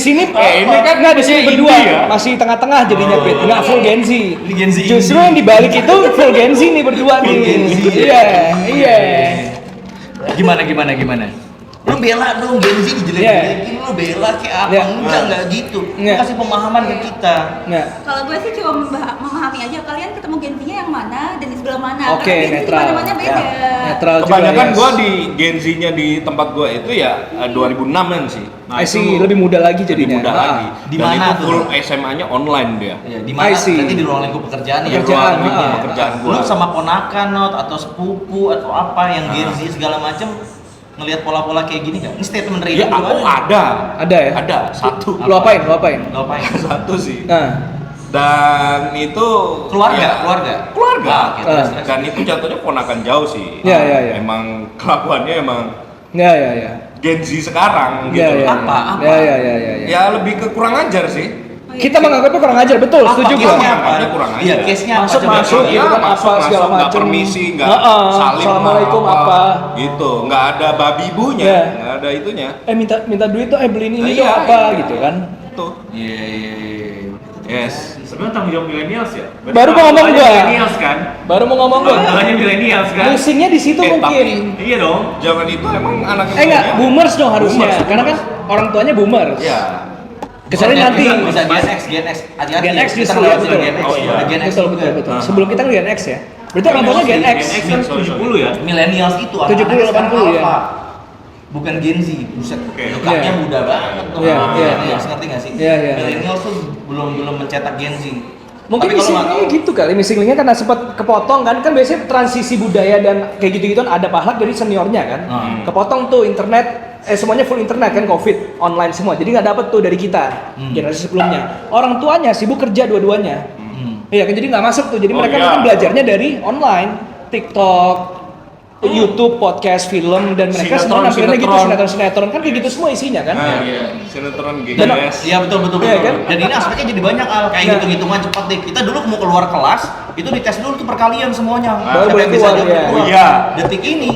sini ini kan nggak, di sini berdua ya. Masih tengah-tengah jadinya Pit, nggak full Gen Z. Gen Z Justru yang dibalik itu full Gen Z nih berdua nih. Iya. Gimana? Lu bela dong Gen Z dijelekin, lu bela kayak apa? Enggak gitu. Lu kasih pemahaman ke kita. Kalau gue sih cuma memahami aja kalian ketemu Gen Z-nya yang mana dan di sebelah mana. Oke, Karena Gen Z netral. di mana-mana beda. Netral juga. Kebanyakan gua di Gen Z-nya di tempat gua itu ya 2006-an sih. I see, lebih muda lagi jadinya. Lebih muda lagi. Di Dan mana itu tuh? full SMA-nya online dia. Ya, di mana? Berarti di ruang lingkup pekerjaan ya. Pekerjaan, Ruang lingkup pekerjaan gua. Lu sama ponakan atau sepupu atau apa yang Gen Z segala macem ngelihat pola-pola kayak gini nggak? Ini statement dari Ya, lu Ada ya? Ada satu. Lu apain? Ngapain? Satu sih. Nah, Dan itu Keluarga. enggak. Oke, Dan itu jatuhnya ponakan jauh sih. Iya. Emang kelakuannya emang Iya. Gen Z sekarang Iya, gitu. iya. Apa? Iya. Ya lebih ke kurang ajar sih. Kita menganggapnya kurang ajar, betul, setuju gua. case-nya apa? Ada kurang aja. Iya, case-nya apa? Masuk, Coba. masuk, Iya, gitu kan, masuk, apa, segala nggak macem. permisi, nggak Heeh, salim, assalamualaikum, apa. gitu, nggak ada babi bunya, Iya. nggak ada itunya. minta duit tuh, beliin ini Iya, tuh apa, iya. gitu kan. Tuh. Iya. Yes. Sebenarnya tanggung jawab millennials ya. Berarti Baru mau ngomong orang tuanya gua. Millennials kan. Baru mau ngomong gua. Orang tuanya millennials kan. Pusingnya di situ mungkin. Iya dong. Jangan itu emang anak Enggak, boomers dong harusnya. Karena kan orang tuanya boomers. Ya. Kecuali nanti bisa Gen X. Hati-hati. Gen X Kita justru nggak ya, bisa betul. Gen X. Oh, iya. Ada Gen X betul. juga. Sebelum kita kan Gen X ya. Berarti orang tuanya Gen X. Gen X kan 70 ya. Millennials itu 70, 80 ya. Bukan Gen Z, buset. Oke. Nyokapnya Iya. muda banget tuh. Iya. Millennials, ngerti nggak sih? Iya. Millennials tuh belum mencetak Gen Z. Mungkin Tapi kalau missing nggak linknya tahu- gitu kali, missing linknya karena sempat kepotong kan biasanya transisi budaya dan kayak gitu-gitu ada pahala dari seniornya kan. Kepotong tuh internet, semuanya full internet kan, covid, online semua, jadi nggak dapet tuh dari kita generasi sebelumnya. Orang tuanya sibuk kerja dua-duanya, iya kan, jadi nggak masuk tuh, jadi Oh, mereka iya. mungkin belajarnya dari online, TikTok, YouTube, podcast, film, dan mereka semua nampilannya gitu, sinetron kan kayak gitu semua isinya kan. Nah, sinetron Dan- GGS. Iya betul. Iya, kan? Dan ini aspeknya jadi banyak kayak Nah. hitung-hitungan cepat deh. Kita dulu mau keluar kelas, itu dites dulu tuh perkalian semuanya. Baru Siapa boleh yang bisa keluar, jawab iya. keluar. Iya. Detik ini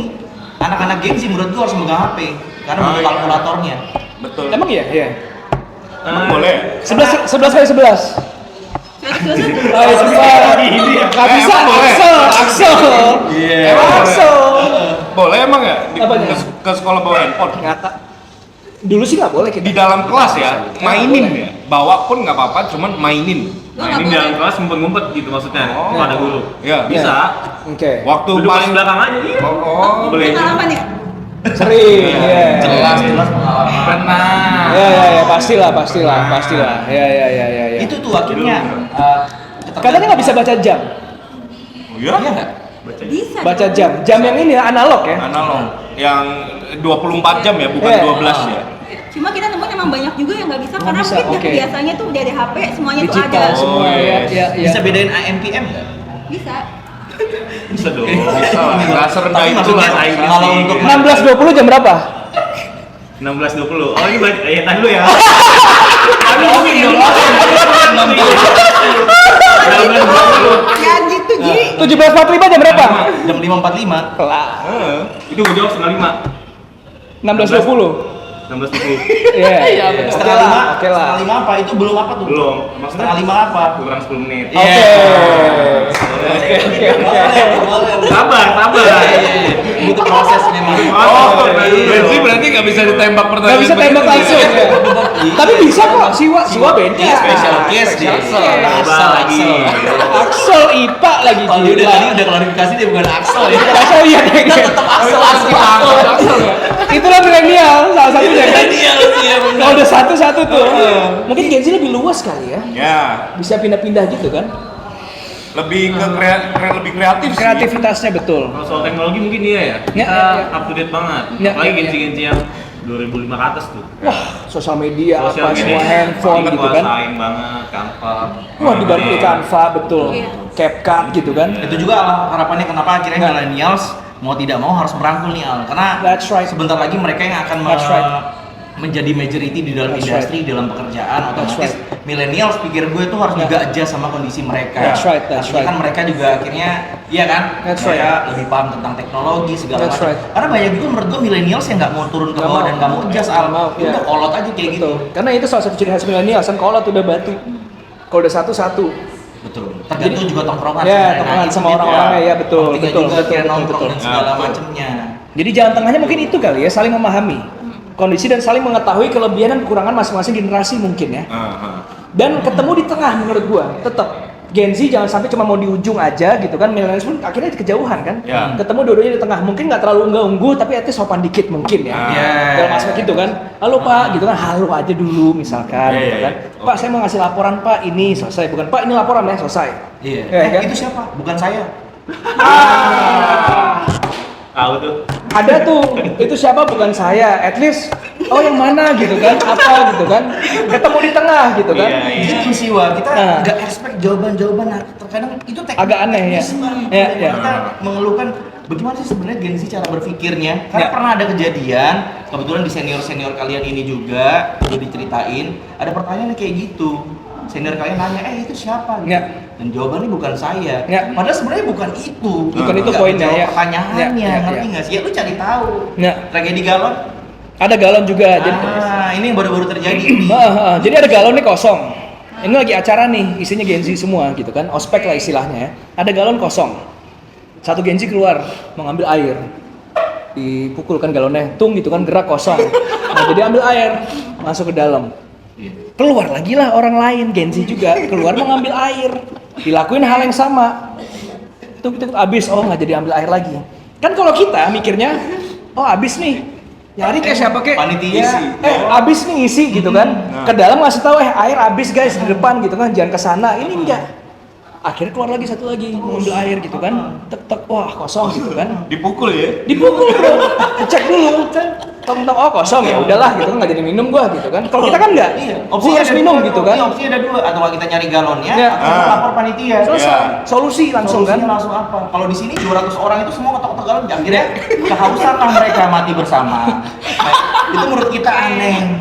anak-anak Gen Z menurut gua harus megang HP karena butuh iya. kalkulatornya. Betul. Emang iya, iya. Emang boleh. 11 kali 11. Ayo cepat. Gak bisa, emang boleh? Axel. Iya. Axel. Boleh emang ya? Apanya? Ke sekolah bawa handphone. Ngata. Dulu sih nggak boleh Di kita. dalam kelas ya, mainin ya. Bawa pun nggak apa-apa, cuman mainin. Nah, ini dalam kelas ngumpet-ngumpet gitu maksudnya. Oh. Kepada guru. Iya. Bisa. Oke. Waktu Duduk paling di belakang aja iya. Oh, Boleh. Pengalaman ya? Sering. Iya. Jelas pengalaman. Pernah. Ya, pastilah. Ya. Itu tuh akhirnya Katanya nggak bisa baca jam. Oh iya? Iya nggak? Bisa. Baca dong. jam. Jam yang ini analog ya. Analog. Yang 24 jam ya, bukan Iya. 12 ya. Cuma kita nemuin emang banyak juga yang nggak bisa Oh, karena bisa, mungkin oke. biasanya tuh udah ada HP semuanya tuh Digital ada. semua Oh, ya. yes. Ya. Bisa bedain AM/PM nggak? Bisa. Bisa dong. Bisa lah, nggak serendah Tapi itu maksudnya lah. kalau untuk 16.20 jam berapa? 16.20. Oh, ini berarti tahan dulu ya. Tapi mungkin dong. 16.20. Ya gitu Ji. 17.45 jam berapa? Jam 5.45. Kelar. Itu gue jawab setengah 5. 16.20. 16.20. Iya. Setengah lima. Oke lah. Setengah lima apa? Itu belum apa tuh? Belum. Maksudnya Setengah lima apa? kurang 10 menit. Oke. Sabar. Butuh proses memang. Oh, Iya. berarti berarti nggak bisa ditembak pertanyaan. Nggak bisa tembak begitu. langsung ya. Tapi bisa kok, Siwa beda. Iya, special case dia. Axel lagi. Axel IPA lagi Oh, dia gila. udah klarifikasi dia bukan Axel ya. Axel iya deh. Tetap Axel Axel. Itulah milenial salah satunya kan. Dia sih ya benar. Kalau udah satu-satu tuh. Mungkin Gen Z lebih luas kali ya. Ya, Bisa pindah-pindah gitu kan. lebih ke lebih kreatif sih. Kreativitasnya betul. Kalau soal teknologi mungkin iya ya. Ya, Kita ya. up to date banget. Ya, Apalagi ya, ya. genci-genci yang 2005 ke atas tuh. Wah, sosial media Sosial apa media. semua handphone Kita gitu kan. kuasain banget, Canva. Wah, dibantu di Canva betul. Iya. CapCut gitu kan. Itu juga harapannya kenapa akhirnya millennials mau tidak mau harus merangkul nih Al. Karena That's right. sebentar lagi mereka yang akan That's right. menjadi majority di dalam That's industri, dalam pekerjaan. That's Otomatis millennials pikir gue itu harus juga adjust sama kondisi mereka. That's right, that's Artinya kan right. mereka juga akhirnya, iya kan? That's Mereka right. lebih paham tentang teknologi segala That's macam. right. Karena banyak juga menurut gue millennials yang nggak mau turun ke Nggak bawah mau. dan nggak mau adjust Al. Nggak mau, iya. Udah kolot aja kayak gitu. Betul. Karena itu salah satu ciri khas milenial, kan kolot udah batu. Kalau udah satu-satu. Betul. Tergantung juga tongkrongan. Ya, sebenarnya. tongkrongan Nah, sama itu orang-orangnya dia. ya betul, Pentingnya betul, juga betul, kayak betul, nongkrong betul. dan segala Betul. macamnya. Jadi jalan tengahnya mungkin itu kali ya, saling memahami kondisi dan saling mengetahui kelebihan dan kekurangan masing-masing generasi mungkin ya. Dan ketemu di tengah menurut gua, tetap Gen Z jangan sampai cuma mau di ujung aja gitu kan, millennials pun akhirnya kejauhan kan. Ya. Ketemu dua-duanya di tengah, mungkin nggak terlalu unggah-ungguh tapi artinya sopan dikit mungkin ya. Iya. Dalam aspek gitu kan, halo Pak gitu kan, halo aja dulu misalkan Iya, gitu iya, kan. iya. Pak saya mau ngasih laporan Pak, ini selesai, bukan Pak ini laporan ya selesai. Iya. Ya, kan? Itu siapa? Bukan saya. Tahu tuh. Ada tuh, itu siapa bukan saya, at least oh yang mana gitu kan, apa gitu kan. ketemu di tengah gitu kan. Gitu sih Wah, kita nggak expect jawaban-jawaban, terkadang itu teknik agak aneh ya. Iya. Kita mengeluhkan bagaimana sih sebenarnya Gen Z cara berpikirnya? Karena pernah ada kejadian, kebetulan di senior kalian ini juga udah diceritain, ada pertanyaan kayak gitu. Senior kalian nanya, itu siapa? Gitu. Dan jawabannya bukan saya. Padahal sebenarnya bukan itu. Bukan itu poinnya ya. Pertanyaannya, ngerti nggak sih? Ya lu cari tahu. Tragedi galon. Ada galon juga. Ini yang baru-baru terjadi. Jadi ada galon nih kosong. Ini lagi acara nih, isinya Gen Z semua gitu kan. Ospek lah istilahnya ya. Ada galon kosong. Satu Gen Z keluar mau ngambil air. Dipukul kan galonnya, tung gitu kan, gerak kosong. Nah, jadi ambil air, masuk ke dalam. Keluar lagi lah orang lain, Gen Z juga keluar mau ngambil air, dilakuin hal yang sama. Itu abis, nggak jadi ambil air lagi. Kan kalau kita mikirnya, abis nih, nyari kayak siapa kayak panitia, abis nih isi gitu kan. Ke dalam ngasih tahu air abis guys di depan gitu kan, jangan ke sana. Ini enggak. Akhirnya keluar lagi satu lagi mengambil air gitu kan, tek wah kosong gitu kan. Dipukul ya? Dipukul bro, cek dulu tentang kosong ya udahlah gitu kan, nggak jadi minum gua gitu kan. Kalau kita kan nggak, opsi harus minum gitu kan. Opsi ada dua, atau kita nyari galonnya, atau lapor panitia. Solusi langsung kan. Langsung apa? Kalau di sini 200 orang itu semua ketok-ketok galon, akhirnya kehausan lah mereka mati bersama. Itu menurut kita aneh.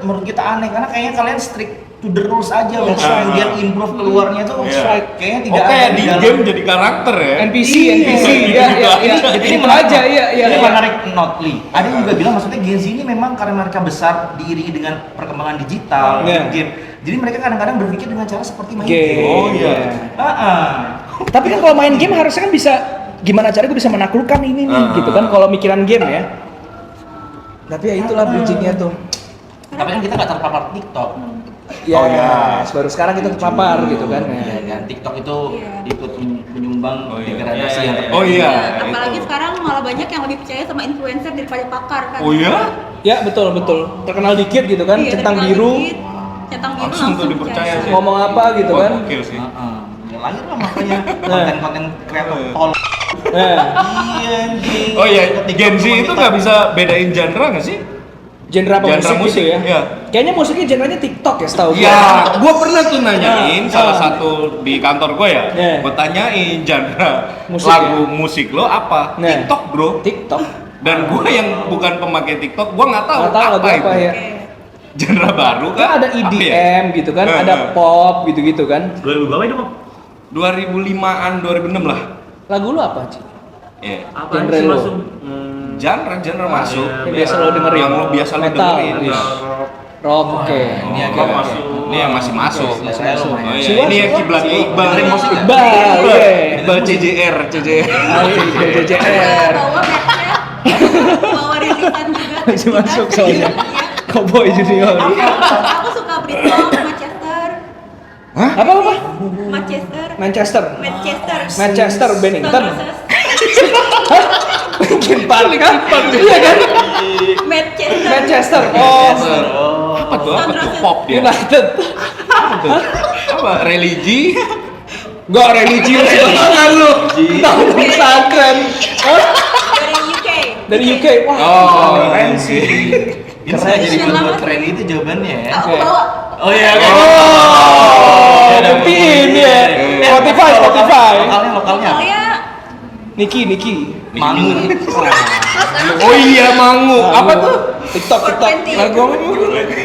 Menurut kita aneh karena kayaknya kalian strict to the rules aja, kemudian improve keluarnya tuh kayaknya tidak ada di game jadi karakter ya. NPC ini aja Ini menarik notely. Ada yang juga bilang maksudnya Gen Z ini memang karena mereka besar diiringi dengan perkembangan digital game. Jadi mereka kadang-kadang berpikir dengan cara seperti main game. Tapi kan kalau main game harusnya kan bisa gimana caranya gue bisa menaklukkan ini nih gitu kan kalau mikiran game ya. Tapi ya itulah bridging-nya tuh. Tapi kan kita nggak terpapar TikTok. Baru sekarang kita terpapar gitu kan. TikTok itu ikut menyumbang degradasi yang apalagi sekarang malah banyak yang lebih percaya sama influencer daripada pakar kan. Ya betul. Terkenal dikit gitu kan, centang biru langsung dipercaya sih. Ngomong apa gitu kan. Oke sih. Ya lahir lah makanya konten-konten kreator tol. Gen Z itu nggak bisa bedain genre nggak sih? Genre apa musik gitu ya? Kayaknya musiknya genrenya TikTok ya setahu gue. Gue pernah tuh nanyain salah satu di kantor gue ya. Gue tanyain genre lagu musik lo apa? TikTok bro. TikTok. Dan gue yang bukan pemakai TikTok, gue nggak tahu apa itu. Ya. Genre baru kan? Ada EDM gitu kan, ada pop gitu-gitu kan. 2000 berapa itu Bang? 2005-an, 2006 lah. Lagu lu apa Ci? Apa genre sih lu? masuk? Genre masuk. Yang biasa lo dengerin. Yang lo biasa lo dengerin. Rock, oke. Ini agak masuk. Ini yang masih masuk. Ini yang kiblatnya Iqbal. Iqbal CJR. Bawa rilisan juga. Masih masuk soalnya. Cowboy Junior. Aku suka Britpop, Manchester. Hah? Apa? Manchester Bennington. Bikin paling gampang. Iya kan? Manchester. Apa tuh pop dia? United. Apa religi? Enggak religius banget lu. Tahu pesantren. Dari UK. Wah, keren sih. Keren jadi buat keren itu jawabannya ya. Oh iya. Buktiin ya. Spotify. Lokalnya. Niki. Mangu. Oh iya Mangu. Apa tuh? TikTok. Lagu apa tuh?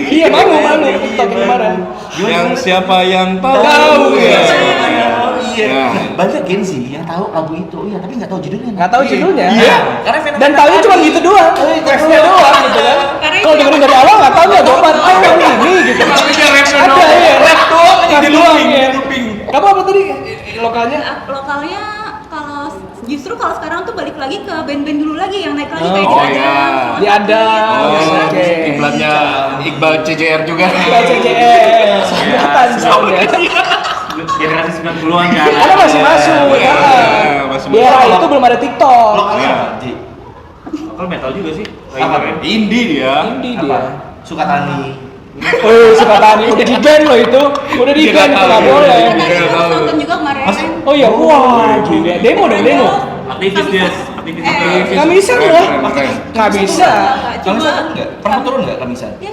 Iya Mangu TikTok kemarin. Yang siapa yang tahu ya. Iya. Banyak Gen Z yang tahu lagu itu, tapi nggak tahu judulnya. Iya. Dan tahunya cuma gitu doang. Refnya doang gitu kan. Kalau dengerin dari awal nggak tahu nggak jawaban. Ini gitu. Ada ya rap doang. Gitu doang ya. Kamu apa tadi? Lokalnya justru kalau sekarang tuh balik lagi ke band-band dulu lagi yang naik lagi kayak di Adam. Kiblatnya Iqbal CJR juga. Iqbal CJR. Soundnya. Generasi 90-an kan. Karena masih masuk. Di era itu belum ada TikTok. Kalau metal juga sih. Indie dia. Suka Tani. Suka Tani udah di ban loh itu. Udah di ban nggak boleh. Nonton juga kemarin. Oh iya, wah, demo. Aktivis dia aktivis. Kamisan loh. Nggak bisa. Kamisan enggak? Pernah turun enggak kamisan? Dia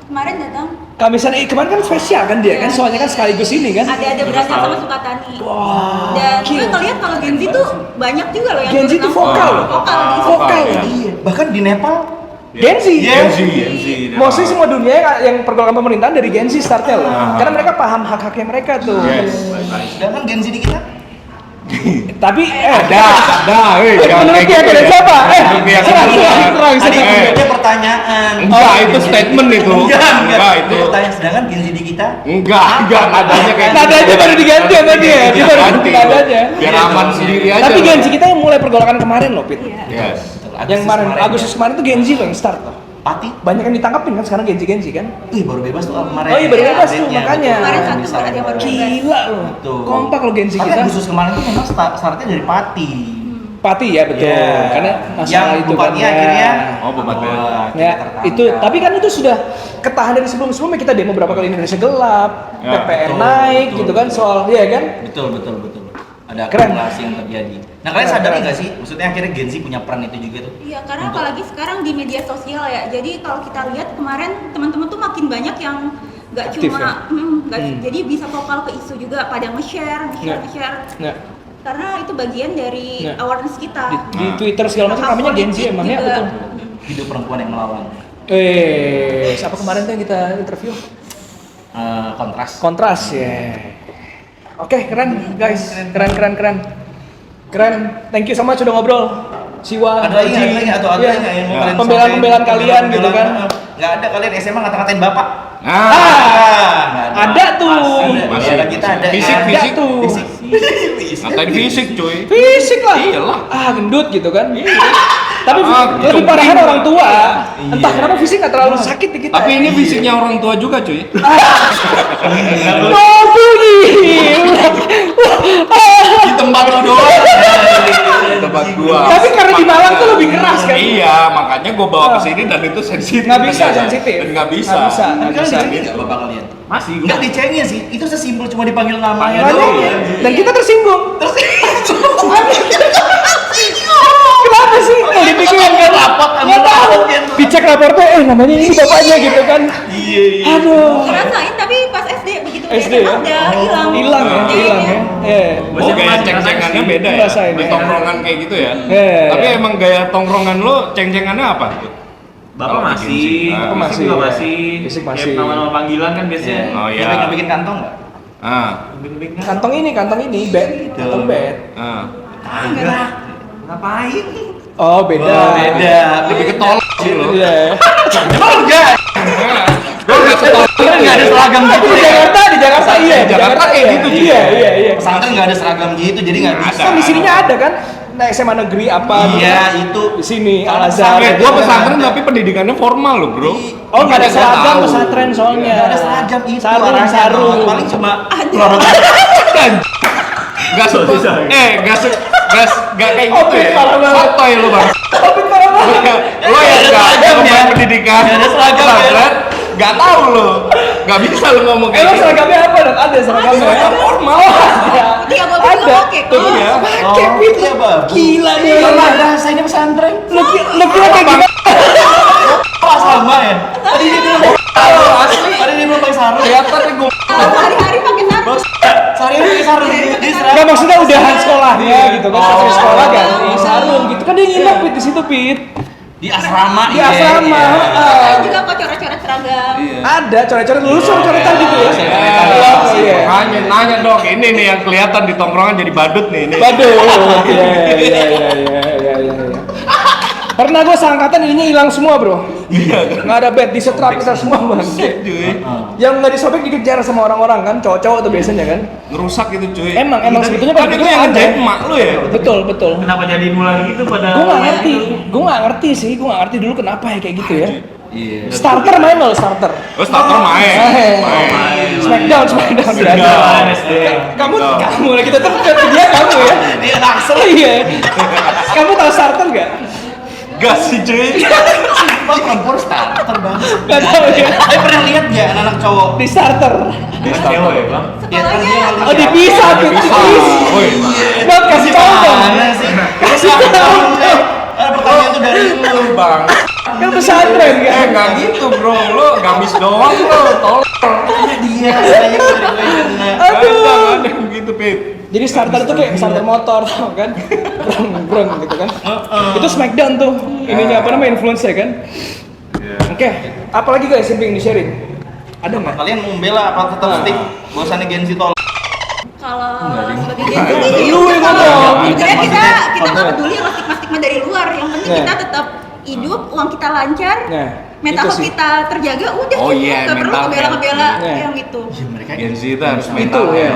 kemarin datang. Kamisan kemarin kan spesial kan dia kan, soalnya kan sekaligus ini kan. Ada berasal sama Sukatani. Wah. Dan gue ngeliat kalau Gen Z tuh banyak juga loh yang Gen Z tuh turun vokal loh. Vokal di Vokal ya. Iya. Bahkan di Nepal Gen Z. Gen Z. Mostly semua dunia yang pergolakan pemerintahan dari Gen Z startnya loh. Karena mereka paham hak-haknya mereka tuh. Yes. sedangkan Gen Z di kita Tapi Ada, jangan menurut kayak dia gitu dari ya. siapa? Menurut dia Terang. tadi Eh. itu pertanyaan. Enggak, itu statement itu. Enggak, itu. Pertanyaan sedangkan Gen Z di kita Enggak, nadanya kayak Nadanya baru diganti sama dia. Dia baru ganti. ganti nadanya. Biar aman sendiri aja. Tapi Gen Z kita yang mulai pergolakan kemarin loh, Pit. Iya. Yes. Yang kemarin Agustus kemarin tuh Gen Z loh yang start loh. Pati. Banyak yang ditangkapin kan sekarang Gen Z kan? Ih, baru bebas tuh kemarin. Oh iya, baru bebas tuh, Update-nya, makanya. betul. Kemarin Bisa satu ada yang baru bebas. Gila loh. Betul. Kompak loh Gen Z Tapi kita. Agustus kemarin tuh memang startnya dari Pati. Pati ya betul. Iya. Karena masalah yang itu kan. bupatinya ya. akhirnya Oh, bupatinya. kita Ya, tertangkap. itu tapi kan itu sudah ketahan dari sebelum-sebelumnya kita demo berapa kali Indonesia gelap, Ya, PPR betul, naik betul. gitu kan soal iya kan? betul. Ada Keren. akumulasi yang terjadi. Nah, kalian Keren, sadar keren. nggak sih? Maksudnya akhirnya Gen Z punya peran itu juga tuh. Iya, karena Untuk- apalagi sekarang di media sosial ya. Jadi kalau kita lihat kemarin teman-teman tuh makin banyak yang nggak Aktif cuma, ya? jadi bisa vokal ke isu juga, pada nge-share. Nggak. Karena itu bagian dari Nggak. awareness kita. Di Twitter segala macam Hak namanya Gen Z politik emang ya juga. betul. Hidup perempuan yang melawan. Siapa kemarin tuh yang kita interview? Kontras. Kontras ya. Oke, keren guys. Keren. Thank you so much udah ngobrol. Siwa, Ada lagi Haji. nggak? Atau ada Iya. lagi nggak yang mau kalian Pembelaan-pembelaan sampaikan? kalian gitu kan. Nggak ada, kalian SMA ngata-ngatain bapak. Nah, Nggak Ada tuh. Masih. Ada, kita ada. Fisik, Ada fisik. tuh. ngatain fisik cuy. Fisik lah. Iyalah. Gendut gitu kan. Tapi lebih cungkring. parahan orang tua. Iya. Entah kenapa fisik nggak terlalu sakit di kita. Tapi ini fisiknya orang tua juga cuy. Di tempat lu doang. Di tempat gua. Tapi karena di Malang tuh lebih keras kan. Iya, makanya gua bawa ke sini dan itu sensitif. Nggak bisa Dan sensitif. Dan nggak bisa. Nggak bisa. Tapi kalian dicengin nggak bapak kalian? Masih Nggak dicengin sih, itu sesimpel cuma dipanggil namanya Makanya, doang. dan kita tersinggung. Kenapa sih? Kalau dipikirin kan nggak tahu. Dicek raportnya, namanya ini bapaknya gitu kan. Iya. Aduh. Ngerasain tapi pas SD begitu SD SMA ya? udah hilang. Hilang ya, Iya, hilang iya. ya. Iya. Oh, gaya ceng-cengannya beda ya? Ngerasain, Di ya. tongkrongan kayak gitu ya? Iya. Tapi emang gaya tongkrongan lo ceng-cengannya apa? Bapak Kalau masih, Gen Z. Bapak fisik masih, juga ya. masih, Fisik kayak masih. nama-nama panggilan kan biasanya. Oh iya. Bikin kantong nggak? Ah, Kantong ini, bed, kantong bed. ah. Enggak. Ngapain? Oh beda. Oh, beda. Lebih ketolak sih lo. Iya. Emang enggak? Gue nggak ketolak. Kan nggak ada seragam gitu Di ya? Jakarta iya. Di Jakarta kayak iya. gitu, cuy. Iya. Pesantren nggak ada seragam gitu, jadi nggak bisa. Kan di sininya ada kan? Nah SMA negeri apa? Iya, itu. Di sini Kalau Al Azhar. pesantren, Gue pesantren tapi pendidikannya formal lo bro. Oh nggak ada Gua seragam tahu. pesantren soalnya. Nggak ada seragam itu. Sarung, arahnya, sarung. Bang. Paling cuma Gak kayak gitu ya. parah banget. Sotoy lo bang. Tapi parah banget. Lo yang gak seragam ya. pendidikan. Nggak ada seragam ya. pesantren, gak tahu lo. Gak bisa lo ngomong kayak Emang gitu. seragamnya apa dong? Ada seragamnya. Seragam formal. Iya, bapak juga pakai kok. Iya. Pakai Pit. Iya, Bang. Gila dia. Madrasah ini pesantren. Lu kira kayak gimana? Oh, sama ya? Tadi dia bilang asli. Tadi dia bilang pakai sarung. Kelihatan nih gue. Hari-hari pakai sarung. Sehari pakai sarung. Dia seragam. Enggak maksudnya udahan sekolahnya gitu kan. Selesai sekolah ganti sarung gitu kan dia nginep Pit di situ Pit. Di asrama. Di iya, asrama. iya. Saya juga kok coret-coret seragam. Ada coret-coret lulus coret-coretan gitu ya. Iya. Nanya dong, ini nih yang kelihatan di tongkrongan jadi badut nih. Ini. Waduh. Iya. Pernah gue seangkatan ininya hilang semua bro. Iya. Nggak ada bed, disetrap kita semua bang. Yang nggak disobek dikejar sama orang-orang kan, cowok-cowok tuh biasanya kan. Ngerusak itu cuy. Emang sebetulnya kan pada itu pikir yang ada. ngejahit emak lu ya. Betul. Kenapa jadi mulai gitu pada? Gue nggak ngerti sih, gue nggak ngerti dulu kenapa ya kayak gitu ya. Iya. Starter main loh, starter. Oh starter main. Smackdown. Smackdown, SD. Kamu kita tuh ke dia kamu ya. Dia langsung. Iya. Kamu tahu starter nggak? Gas sih cuy. Bang, perempuan starter banget. Nggak tahu ya. Saya pernah lihat ya anak-anak cowok. Di starter. Cewek ya bang. Sekolahnya Oh dipisah, Bisa. Woi. Buat kasih contoh. Mana sih? Kasih contoh. bang. Kan pesantren kan? Nggak gitu bro, lo gamis doang lo, tolong. Dia katanya dari gue Ada yang gitu Pit. Jadi starter tuh kayak starter motor, tau kan? Breng gitu kan? Itu Smackdown tuh, ininya apa namanya influence kan? Oke, apalagi guys yang pengen di-sharing? Ada nggak? Kalian mau membela apa tetap stick bosannya Gen Z tol? Kalau sebagai Gen Z, Lu yang ngomong. sebenarnya kita nggak peduli sama stigma dari luar. Yang penting kita tetap hidup, uang kita lancar, mental itu sih. kita terjaga, udah Oh gitu. iya, Nggak perlu mental ngebela-ngebela health. yang itu. Mereka Gen Z itu harus Itu mental. ya.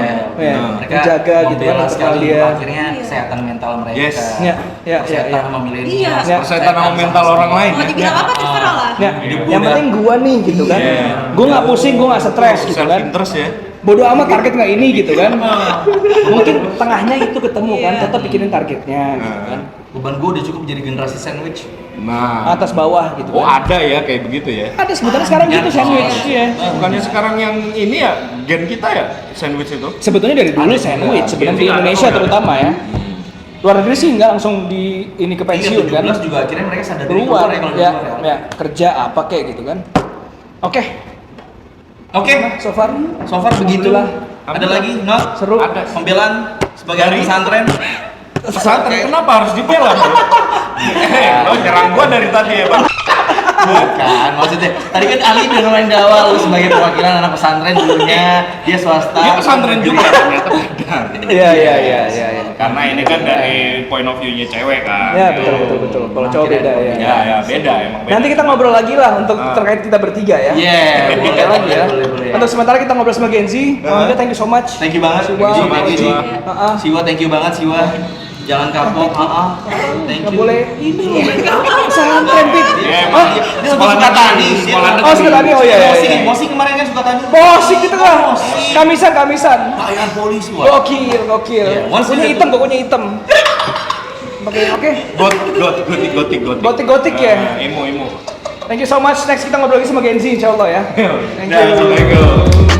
mereka Menjaga gitu kan membela untuk sekali kalian. akhirnya kesehatan mental mereka. Yes. Ya. Kesehatan sama milenial. Iya. Persetan sama mental orang lain Mau ya. dibilang apa terserah lah. Ya, Hidup yang gua penting gua nih gitu kan. Gua nggak pusing, gua nggak stres gitu Self kan. interest ya. Bodoh amat target nggak ini gitu kan. Mungkin tengahnya itu ketemu kan, tetap pikirin targetnya gitu kan. Beban gue udah cukup jadi generasi sandwich. Nah, Atas bawah gitu oh kan. ada ya kayak begitu ya. Ada sebutannya sekarang gitu sandwich ya. Bukannya sekarang yang ini ya gen kita ya sandwich itu? Sebetulnya dari dulu sandwich, sebenarnya di Indonesia terutama ya. Luar negeri sih nggak langsung di ini ke pensiun kan. 17 juga akhirnya mereka sadar dari Keluar ya kalau di ya, luar ya, kerja apa kayak gitu kan. Oke, Oke, so far so far begitu. Alhamdulillah. Ada lagi? No? Seru. Ada. Pembelaan sebagai anak pesantren. Pesantren kenapa harus dibela bro? Lo nyerang gua dari tadi ya bang. Bukan, maksudnya tadi kan Ali udah ngomongin di awal lu sebagai perwakilan anak pesantren dulunya, dia swasta. Dia pesantren juga ternyata beda. Iya. Karena ini kan dari point of view-nya cewek kan. Ya betul. Kalau cowok beda ya. Ya beda emang beda. Nanti kita ngobrol lagi lah untuk terkait kita bertiga ya. Yeah, Boleh lagi ya. boleh. Untuk sementara kita ngobrol sama Gen Z. Alhamdulillah, thank you so much. Thank you banget. Siwa. Thank you, Siwa. Heeh. Siwa, thank you banget Siwa. Jangan kapok. Thank Nggak you. boleh ini. Pesantren Pit. Ya emang Dia suka tani. Oh, suka tani. Oh iya. Mosi kemarin kan suka tani. Bosik gitu kan. Kamisan. Layan polisi wah. Gokil. Yeah, once Kukunya itu- hitam, kukunya hitam. Oke. Gotik ya. Emo. Thank you so much. Next kita ngobrol lagi sama Gen Z insyaallah ya. Thank Ya, you. assalamualaikum.